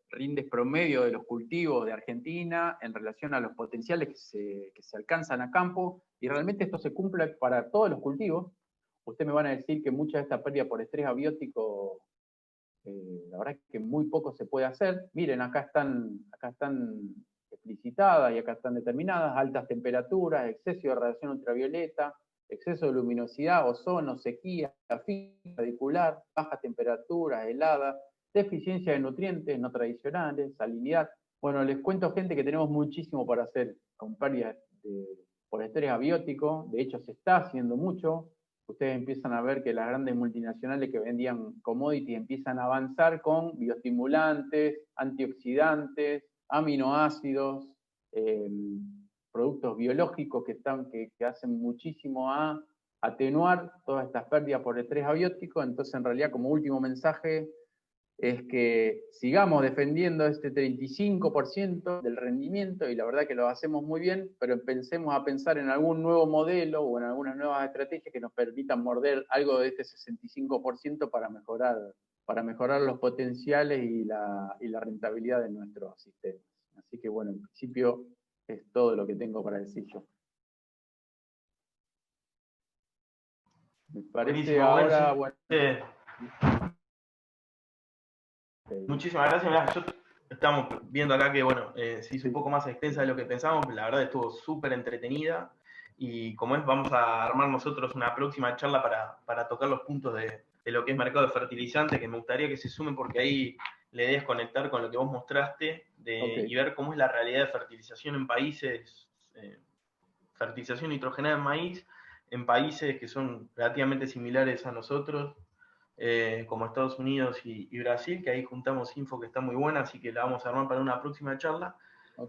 rindes promedio de los cultivos de Argentina en relación a los potenciales que se alcanzan a campo, y realmente esto se cumple para todos los cultivos. Ustedes me van a decir que mucha de esta pérdida por estrés abiótico, la verdad es que muy poco se puede hacer. Miren, acá están explicitadas y acá están determinadas: altas temperaturas, exceso de radiación ultravioleta, exceso de luminosidad, ozono, sequía, fibra radicular, baja temperatura, helada, deficiencia de nutrientes no tradicionales, salinidad. Bueno, les cuento, gente, que tenemos muchísimo para hacer con pérdidas por estrés abiótico. De hecho, se está haciendo mucho. Ustedes empiezan a ver que las grandes multinacionales que vendían commodities empiezan a avanzar con bioestimulantes, antioxidantes, aminoácidos, productos biológicos que hacen muchísimo a atenuar todas estas pérdidas por estrés abiótico. Entonces, en realidad, como último mensaje, es que sigamos defendiendo este 35% del rendimiento, y la verdad que lo hacemos muy bien, pero empecemos a pensar en algún nuevo modelo o en algunas nuevas estrategias que nos permitan morder algo de este 65% para mejorar los potenciales y la rentabilidad de nuestros sistemas. Así que bueno, en principio es todo lo que tengo para decir yo. Me parece ahora, bueno. Muchísimas gracias. Mirá, estamos viendo acá que, bueno, se hizo un poco más extensa de lo que pensábamos, la verdad estuvo súper entretenida, y como es, vamos a armar nosotros una próxima charla para tocar los puntos de lo que es mercado de fertilizantes, que me gustaría que se sumen, porque ahí la idea es conectar con lo que vos mostraste y ver cómo es la realidad de fertilización en países, fertilización nitrogenada en maíz, en países que son relativamente similares a nosotros, como Estados Unidos y Brasil, que ahí juntamos info que está muy buena, así que la vamos a armar para una próxima charla.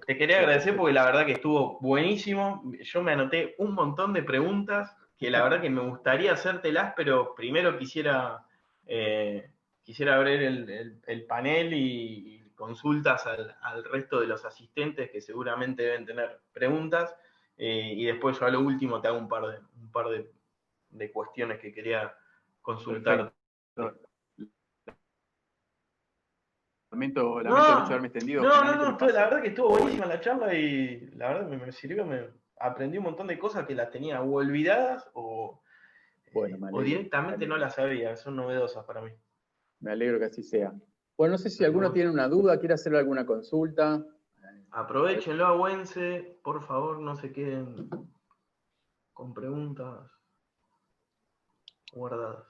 Te quería agradecer porque la verdad que estuvo buenísimo. Yo me anoté un montón de preguntas que la verdad que me gustaría hacértelas, pero primero quisiera abrir el panel y consultas al resto de los asistentes, que seguramente deben tener preguntas, y después yo a lo último te hago un par de cuestiones que quería consultar. Lamento el hecho de haberme extendido. No, la verdad que estuvo buenísima la charla y la verdad me sirvió, aprendí un montón de cosas que las tenía o olvidadas o directamente no las sabía, son novedosas para mí. Me alegro que así sea. Bueno, no sé si alguno tiene una duda, quiere hacer alguna consulta. Aprovechenlo, agüense, por favor, no se queden con preguntas guardadas.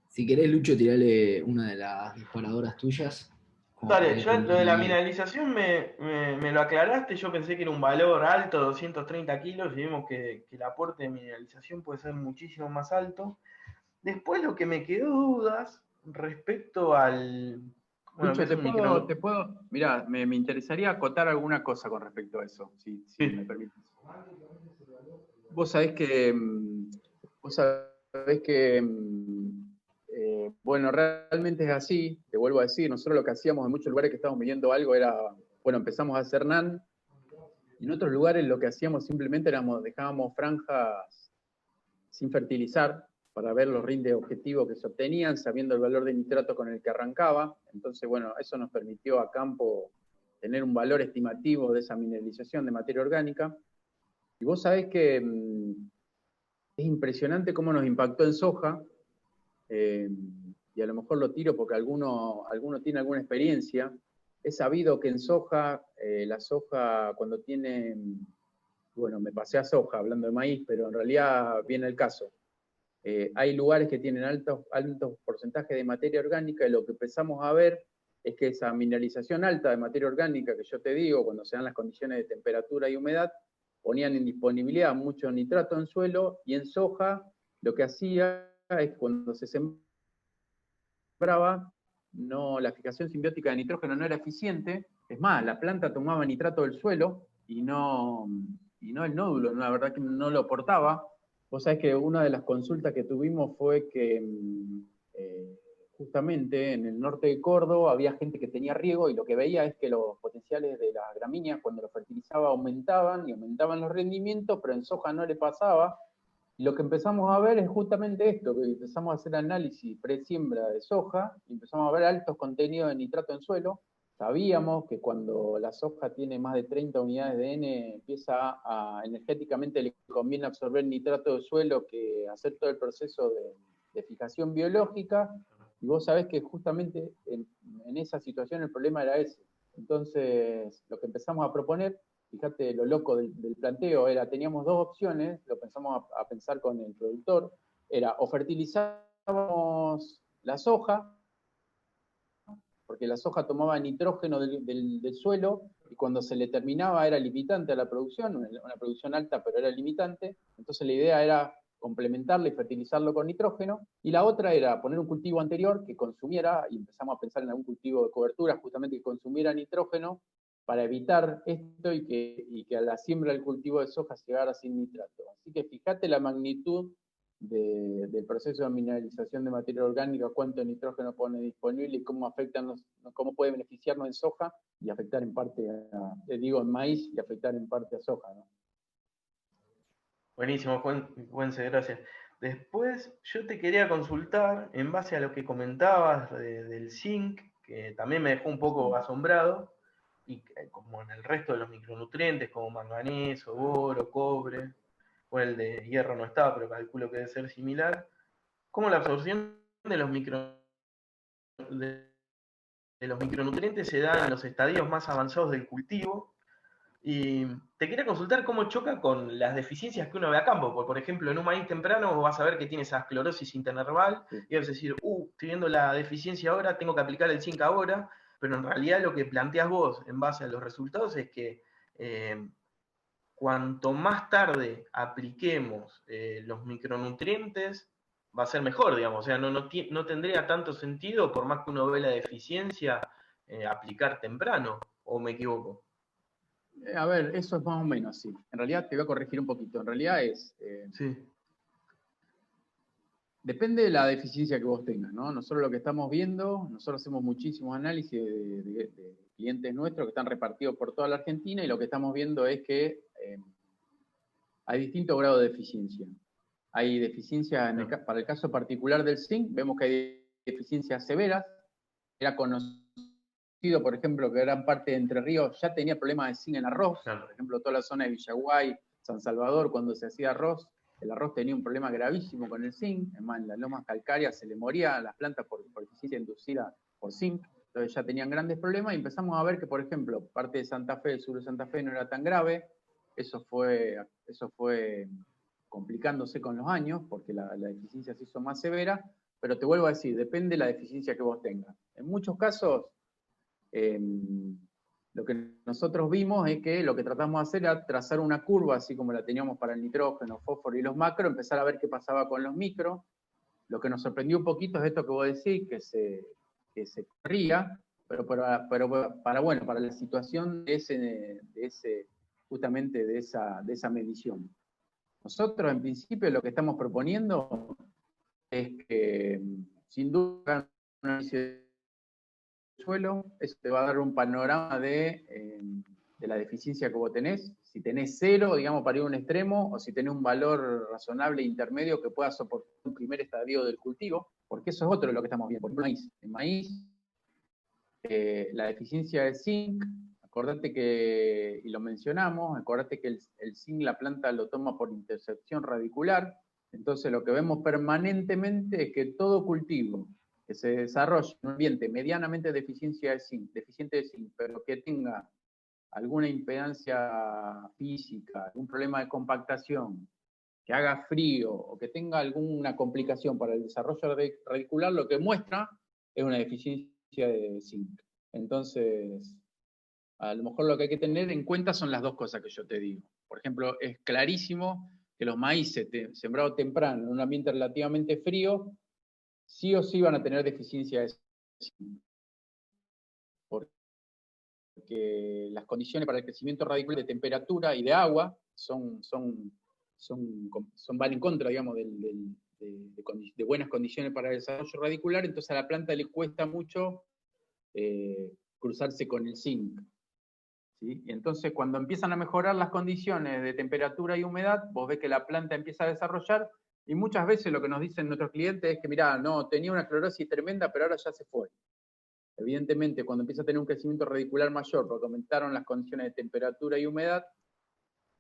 Si querés, Lucho, tirale una de las disparadoras tuyas. como para Dale, ir yo lo de la juntando ahí. mineralización me lo aclaraste, yo pensé que era un valor alto, 230 kilos, y vimos que el aporte de mineralización puede ser muchísimo más alto. Después lo que me quedó dudas respecto al... Bueno, que Lucho, es un mirá, me interesaría acotar alguna cosa con respecto a eso, si Sí. me permites. Vos sabés que, bueno, realmente es así, te vuelvo a decir, nosotros lo que hacíamos en muchos lugares que estábamos midiendo algo era, bueno, empezamos a hacer NAN, y en otros lugares lo que hacíamos simplemente dejábamos franjas sin fertilizar, para ver los rindes objetivos que se obtenían, sabiendo el valor de nitrato con el que arrancaba. Entonces, bueno, eso nos permitió a campo tener un valor estimativo de esa mineralización de materia orgánica. Y vos sabés que es impresionante cómo nos impactó en soja, y a lo mejor lo tiro porque alguno tiene alguna experiencia. Es sabido que en soja, la soja cuando tiene, bueno, me pasé a soja hablando de maíz, pero en realidad viene el caso. Hay lugares que tienen altos porcentajes de materia orgánica y lo que empezamos a ver es que esa mineralización alta de materia orgánica que yo te digo, cuando se dan las condiciones de temperatura y humedad, ponían en disponibilidad mucho nitrato en suelo, y en soja lo que hacía es cuando se sembraba, la fijación simbiótica de nitrógeno no era eficiente, es más, la planta tomaba nitrato del suelo y no el nódulo, la verdad que no lo aportaba. Vos sabés que una de las consultas que tuvimos fue que justamente en el norte de Córdoba había gente que tenía riego y lo que veía es que los potenciales de las gramíneas cuando los fertilizaba aumentaban y aumentaban los rendimientos, pero en soja no le pasaba. Y lo que empezamos a ver es justamente esto, que empezamos a hacer análisis pre-siembra de soja y empezamos a ver altos contenidos de nitrato en suelo. Sabíamos que cuando la soja tiene más de 30 unidades de N, energéticamente le conviene absorber nitrato de suelo que hacer todo el proceso de fijación biológica, y vos sabés que justamente en esa situación el problema era ese. Entonces, lo que empezamos a proponer, fíjate lo loco del planteo, teníamos dos opciones, lo pensamos a pensar con el productor, era o fertilizábamos la soja, porque la soja tomaba nitrógeno del suelo, y cuando se le terminaba era limitante a la producción, una producción alta pero era limitante, entonces la idea era complementarlo y fertilizarlo con nitrógeno, y la otra era poner un cultivo anterior que consumiera, y empezamos a pensar en algún cultivo de cobertura justamente que consumiera nitrógeno, para evitar esto y que a la siembra del cultivo de soja llegara sin nitrato. Así que fíjate la magnitud del proceso de mineralización de materia orgánica, cuánto nitrógeno pone disponible y cómo cómo puede beneficiarnos en soja y afectar en parte en maíz y afectar en parte a soja, ¿no? Buenísimo, Juanse, gracias. Después yo te quería consultar, en base a lo que comentabas del zinc, que también me dejó un poco asombrado, y como en el resto de los micronutrientes, como manganeso, boro, cobre, o el de hierro no está, pero calculo que debe ser similar, cómo la absorción de los micronutrientes se da en los estadios más avanzados del cultivo. Y te quería consultar cómo choca con las deficiencias que uno ve a campo. Porque, por ejemplo, en un maíz temprano vas a ver que tiene esa esclerosis internerval, y vas a decir, estoy viendo la deficiencia ahora, tengo que aplicar el zinc ahora, pero en realidad lo que planteas vos en base a los resultados es que cuanto más tarde apliquemos los micronutrientes, va a ser mejor, digamos. O sea, no tendría tanto sentido, por más que uno ve la deficiencia, aplicar temprano, ¿o me equivoco? A ver, eso es más o menos así. En realidad te voy a corregir un poquito. En realidad Sí. depende de la deficiencia que vos tengas, ¿no? Nosotros lo que estamos viendo, nosotros hacemos muchísimos análisis de clientes nuestros que están repartidos por toda la Argentina, y lo que estamos viendo es que hay distintos grados de deficiencia. Hay deficiencias, para el caso particular del zinc, vemos que hay deficiencias severas. Era conocido, por ejemplo, que gran parte de Entre Ríos ya tenía problemas de zinc en arroz. Claro. Por ejemplo, toda la zona de Villaguay, San Salvador, cuando se hacía arroz, el arroz tenía un problema gravísimo con el zinc. Además, en las lomas calcáreas se le moría a las plantas por deficiencia inducida por zinc. Entonces ya tenían grandes problemas y empezamos a ver que, por ejemplo, parte de Santa Fe, el sur de Santa Fe no era tan grave. Eso fue complicándose con los años porque la deficiencia se hizo más severa, pero te vuelvo a decir, depende de la deficiencia que vos tengas. En muchos casos, lo que nosotros vimos es que lo que tratamos de hacer era trazar una curva, así como la teníamos para el nitrógeno, fósforo y los macro, empezar a ver qué pasaba con los micro. Lo que nos sorprendió un poquito es esto que vos decís, que se corría, pero para la situación justamente de esa medición. Nosotros, en principio, lo que estamos proponiendo es que, sin duda, un análisis de suelo, eso te va a dar un panorama de la deficiencia que vos tenés. Si tenés 0, digamos, para ir a un extremo, o si tenés un valor razonable intermedio que pueda soportar un primer estadio del cultivo, porque eso es otro de lo que estamos viendo. Por ejemplo, maíz. En maíz, la deficiencia de zinc, acordate que, y lo mencionamos, acordate que el zinc la planta lo toma por intercepción radicular, entonces lo que vemos permanentemente es que todo cultivo que se desarrolle en un ambiente medianamente deficiente de zinc, pero que tenga alguna impedancia física, algún problema de compactación, que haga frío o que tenga alguna complicación para el desarrollo radicular, lo que muestra es una deficiencia de zinc. Entonces, a lo mejor lo que hay que tener en cuenta son las dos cosas que yo te digo. Por ejemplo, es clarísimo que los maíces sembrados temprano en un ambiente relativamente frío, sí o sí van a tener deficiencia de zinc. Porque las condiciones para el crecimiento radicular de temperatura y de agua van en contra, digamos, de buenas condiciones para el desarrollo radicular, entonces a la planta le cuesta mucho cruzarse con el zinc. ¿Sí? Y entonces cuando empiezan a mejorar las condiciones de temperatura y humedad, vos ves que la planta empieza a desarrollar, y muchas veces lo que nos dicen nuestros clientes es que, mirá, no, tenía una clorosis tremenda, pero ahora ya se fue. Evidentemente, cuando empieza a tener un crecimiento radicular mayor, porque aumentaron las condiciones de temperatura y humedad,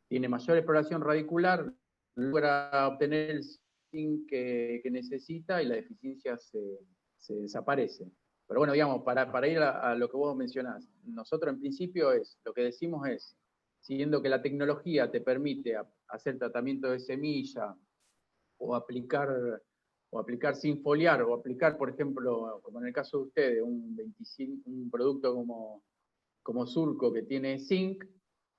tiene mayor exploración radicular, logra obtener el zinc que necesita y la deficiencia se desaparece. Pero bueno, digamos, para ir a lo que vos mencionás, nosotros en principio lo que decimos es, siguiendo que la tecnología te permite hacer tratamiento de semilla o aplicar sin foliar, o aplicar, por ejemplo, como en el caso de ustedes, un producto como Surco que tiene zinc,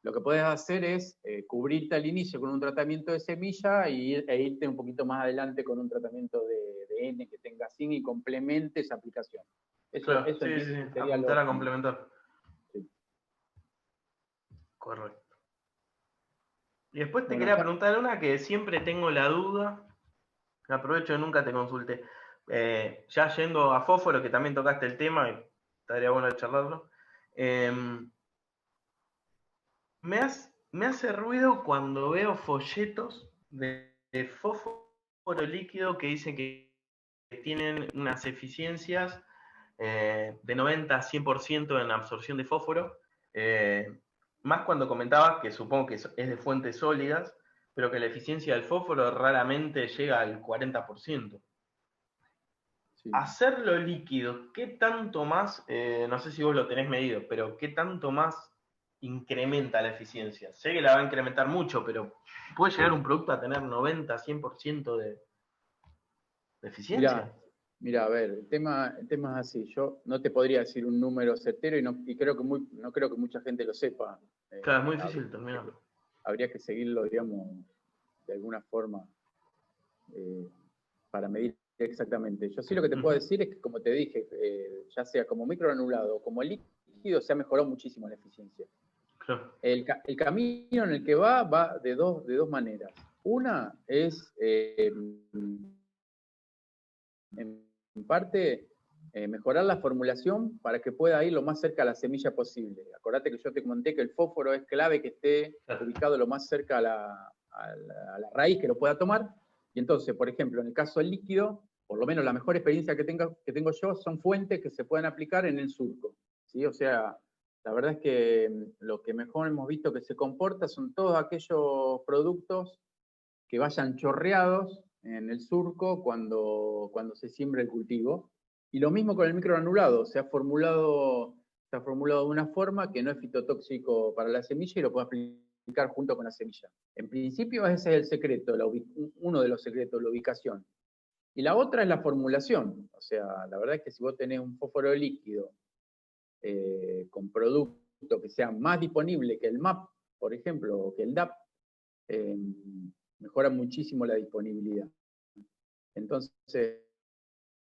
lo que podés hacer es cubrirte al inicio con un tratamiento de semilla e irte un poquito más adelante con un tratamiento de N que tenga zinc y complemente esa aplicación. Claro, sí, apuntar a complementar. Sí. Correcto. Y después te quería preguntar una que siempre tengo la duda, aprovecho que nunca te consulté. Ya yendo a fósforo, que también tocaste el tema, y estaría bueno charlarlo. Me hace ruido cuando veo folletos de fósforo líquido que dicen que tienen unas eficiencias de 90 a 100% en absorción de fósforo. Más cuando comentabas que supongo que es de fuentes sólidas, pero que la eficiencia del fósforo raramente llega al 40%. Sí. Hacerlo líquido, ¿qué tanto más, no sé si vos lo tenés medido, pero qué tanto más incrementa la eficiencia? Sé que la va a incrementar mucho, pero ¿puede llegar un producto a tener 90, 100% de eficiencia? Mira, a ver, el tema es así. Yo no te podría decir un número certero y no creo que mucha gente lo sepa. Claro, es muy difícil terminarlo. Habría que seguirlo, digamos, de alguna forma para medir exactamente. Yo sí lo que te puedo decir es que, como te dije, ya sea como microgranulado o como líquido, se ha mejorado muchísimo la eficiencia. Claro. El camino en el que va de dos maneras. Una es, en parte, mejorar la formulación para que pueda ir lo más cerca a la semilla posible. Acordate que yo te comenté que el fósforo es clave que esté ubicado lo más cerca a la raíz que lo pueda tomar. Y entonces, por ejemplo, en el caso del líquido, por lo menos la mejor experiencia que tengo yo son fuentes que se pueden aplicar en el surco. ¿Sí? O sea, la verdad es que lo que mejor hemos visto que se comporta son todos aquellos productos que vayan chorreados en el surco cuando se siembra el cultivo. Y lo mismo con el microgranulado, se ha formulado de una forma que no es fitotóxico para la semilla y lo puede aplicar junto con la semilla. En principio ese es el secreto, uno de los secretos, la ubicación. Y la otra es la formulación. O sea, la verdad es que si vos tenés un fósforo líquido con producto que sea más disponible que el MAP, por ejemplo, o que el DAP, mejora muchísimo la disponibilidad. Entonces,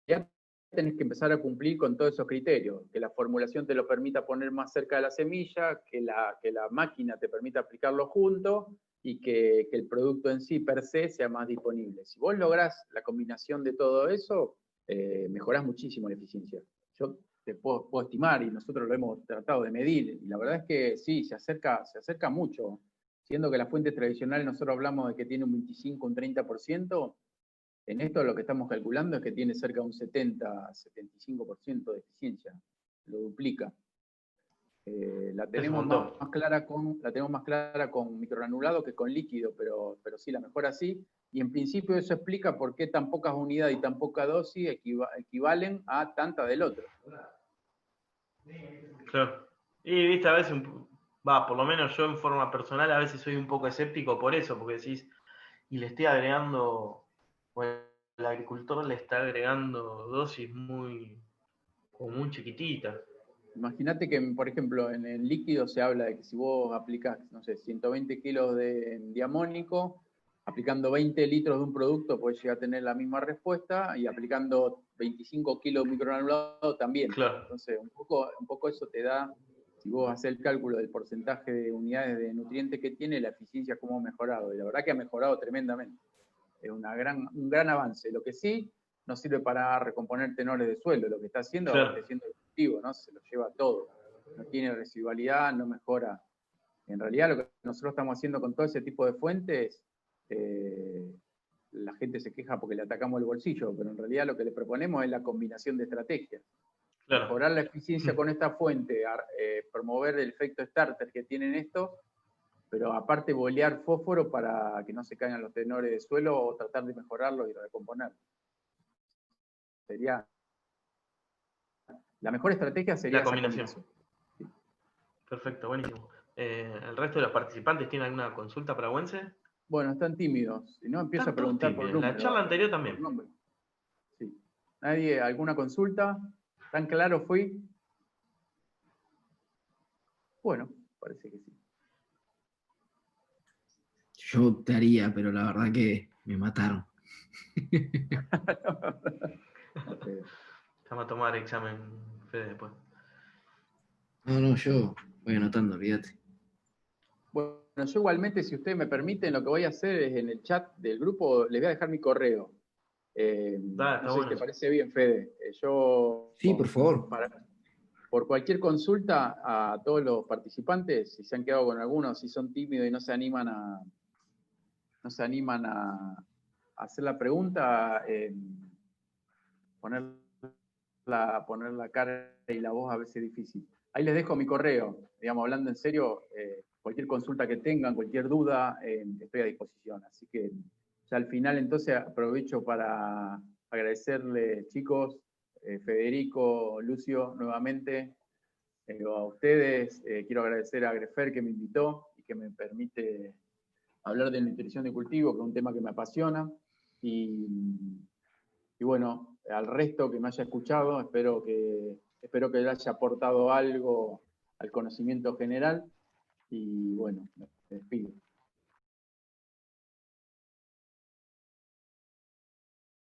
ya tenés que empezar a cumplir con todos esos criterios, que la formulación te lo permita poner más cerca de la semilla, que la máquina te permita aplicarlo junto y que el producto en sí per se sea más disponible. Si vos lográs la combinación de todo eso, mejorás muchísimo la eficiencia. Yo te puedo estimar, y nosotros lo hemos tratado de medir, y la verdad es que sí, se acerca mucho. Siendo que las fuentes tradicionales nosotros hablamos de que tiene un 25, un 30%, en esto lo que estamos calculando es que tiene cerca de un 70-75% de eficiencia, lo duplica. La tenemos más clara con microgranulado que con líquido, pero sí la mejora sí. Y en principio eso explica por qué tan pocas unidades y tan poca dosis equivalen a tanta del otro. Claro. Y viste, a veces, por lo menos yo en forma personal a veces soy un poco escéptico por eso, porque decís, y le estoy agregando, bueno, el agricultor le está agregando dosis muy chiquititas. Imagínate que, por ejemplo, en el líquido se habla de que si vos aplicás, no sé, 120 kilos de diamónico, aplicando 20 litros de un producto podés llegar a tener la misma respuesta, y aplicando 25 kilos de microgranulado también. Claro. Entonces, un poco eso te da, si vos haces el cálculo del porcentaje de unidades de nutrientes que tiene, la eficiencia cómo ha mejorado. Y la verdad que ha mejorado tremendamente. Es un gran avance. Lo que sí, no sirve para recomponer tenores de suelo. Lo que está haciendo es abasteciendo el cultivo, ¿no? Se lo lleva todo. No tiene residualidad, no mejora. En realidad, lo que nosotros estamos haciendo con todo ese tipo de fuentes, la gente se queja porque le atacamos el bolsillo, pero en realidad lo que le proponemos es la combinación de estrategias. Claro. Mejorar la eficiencia con esta fuente, promover el efecto starter que tienen estos, pero aparte bolear fósforo para que no se caigan los tenores de suelo o tratar de mejorarlos y recomponerlos. La mejor estrategia sería la combinación. Sí. Perfecto, buenísimo. ¿El resto de los participantes tienen alguna consulta para Wense? Bueno, están tímidos. Si no, empiezo a preguntar por número. La charla anterior también. Sí. ¿Nadie, alguna consulta? ¿Tan claro fui? Bueno, parece que sí. Yo te haría, pero la verdad que me mataron. Vamos a tomar examen, Fede, después. No, yo voy anotando, olvídate. Bueno, yo igualmente, si ustedes me permiten, lo que voy a hacer es en el chat del grupo, les voy a dejar mi correo. No sé si te parece bien, Fede. Sí, por favor. Por cualquier consulta a todos los participantes, si se han quedado con algunos, si son tímidos y no se animan a hacer la pregunta, poner la cara y la voz a veces es difícil. Ahí les dejo mi correo, digamos, hablando en serio, cualquier consulta que tengan, cualquier duda, estoy a disposición. Así que ya al final entonces aprovecho para agradecerles, chicos, Federico, Lucio, nuevamente, a ustedes. Quiero agradecer a Grefer que me invitó y que me permite hablar de nutrición de cultivo, que es un tema que me apasiona. Y bueno, al resto que me haya escuchado, espero que le haya aportado algo al conocimiento general. Y bueno, me despido.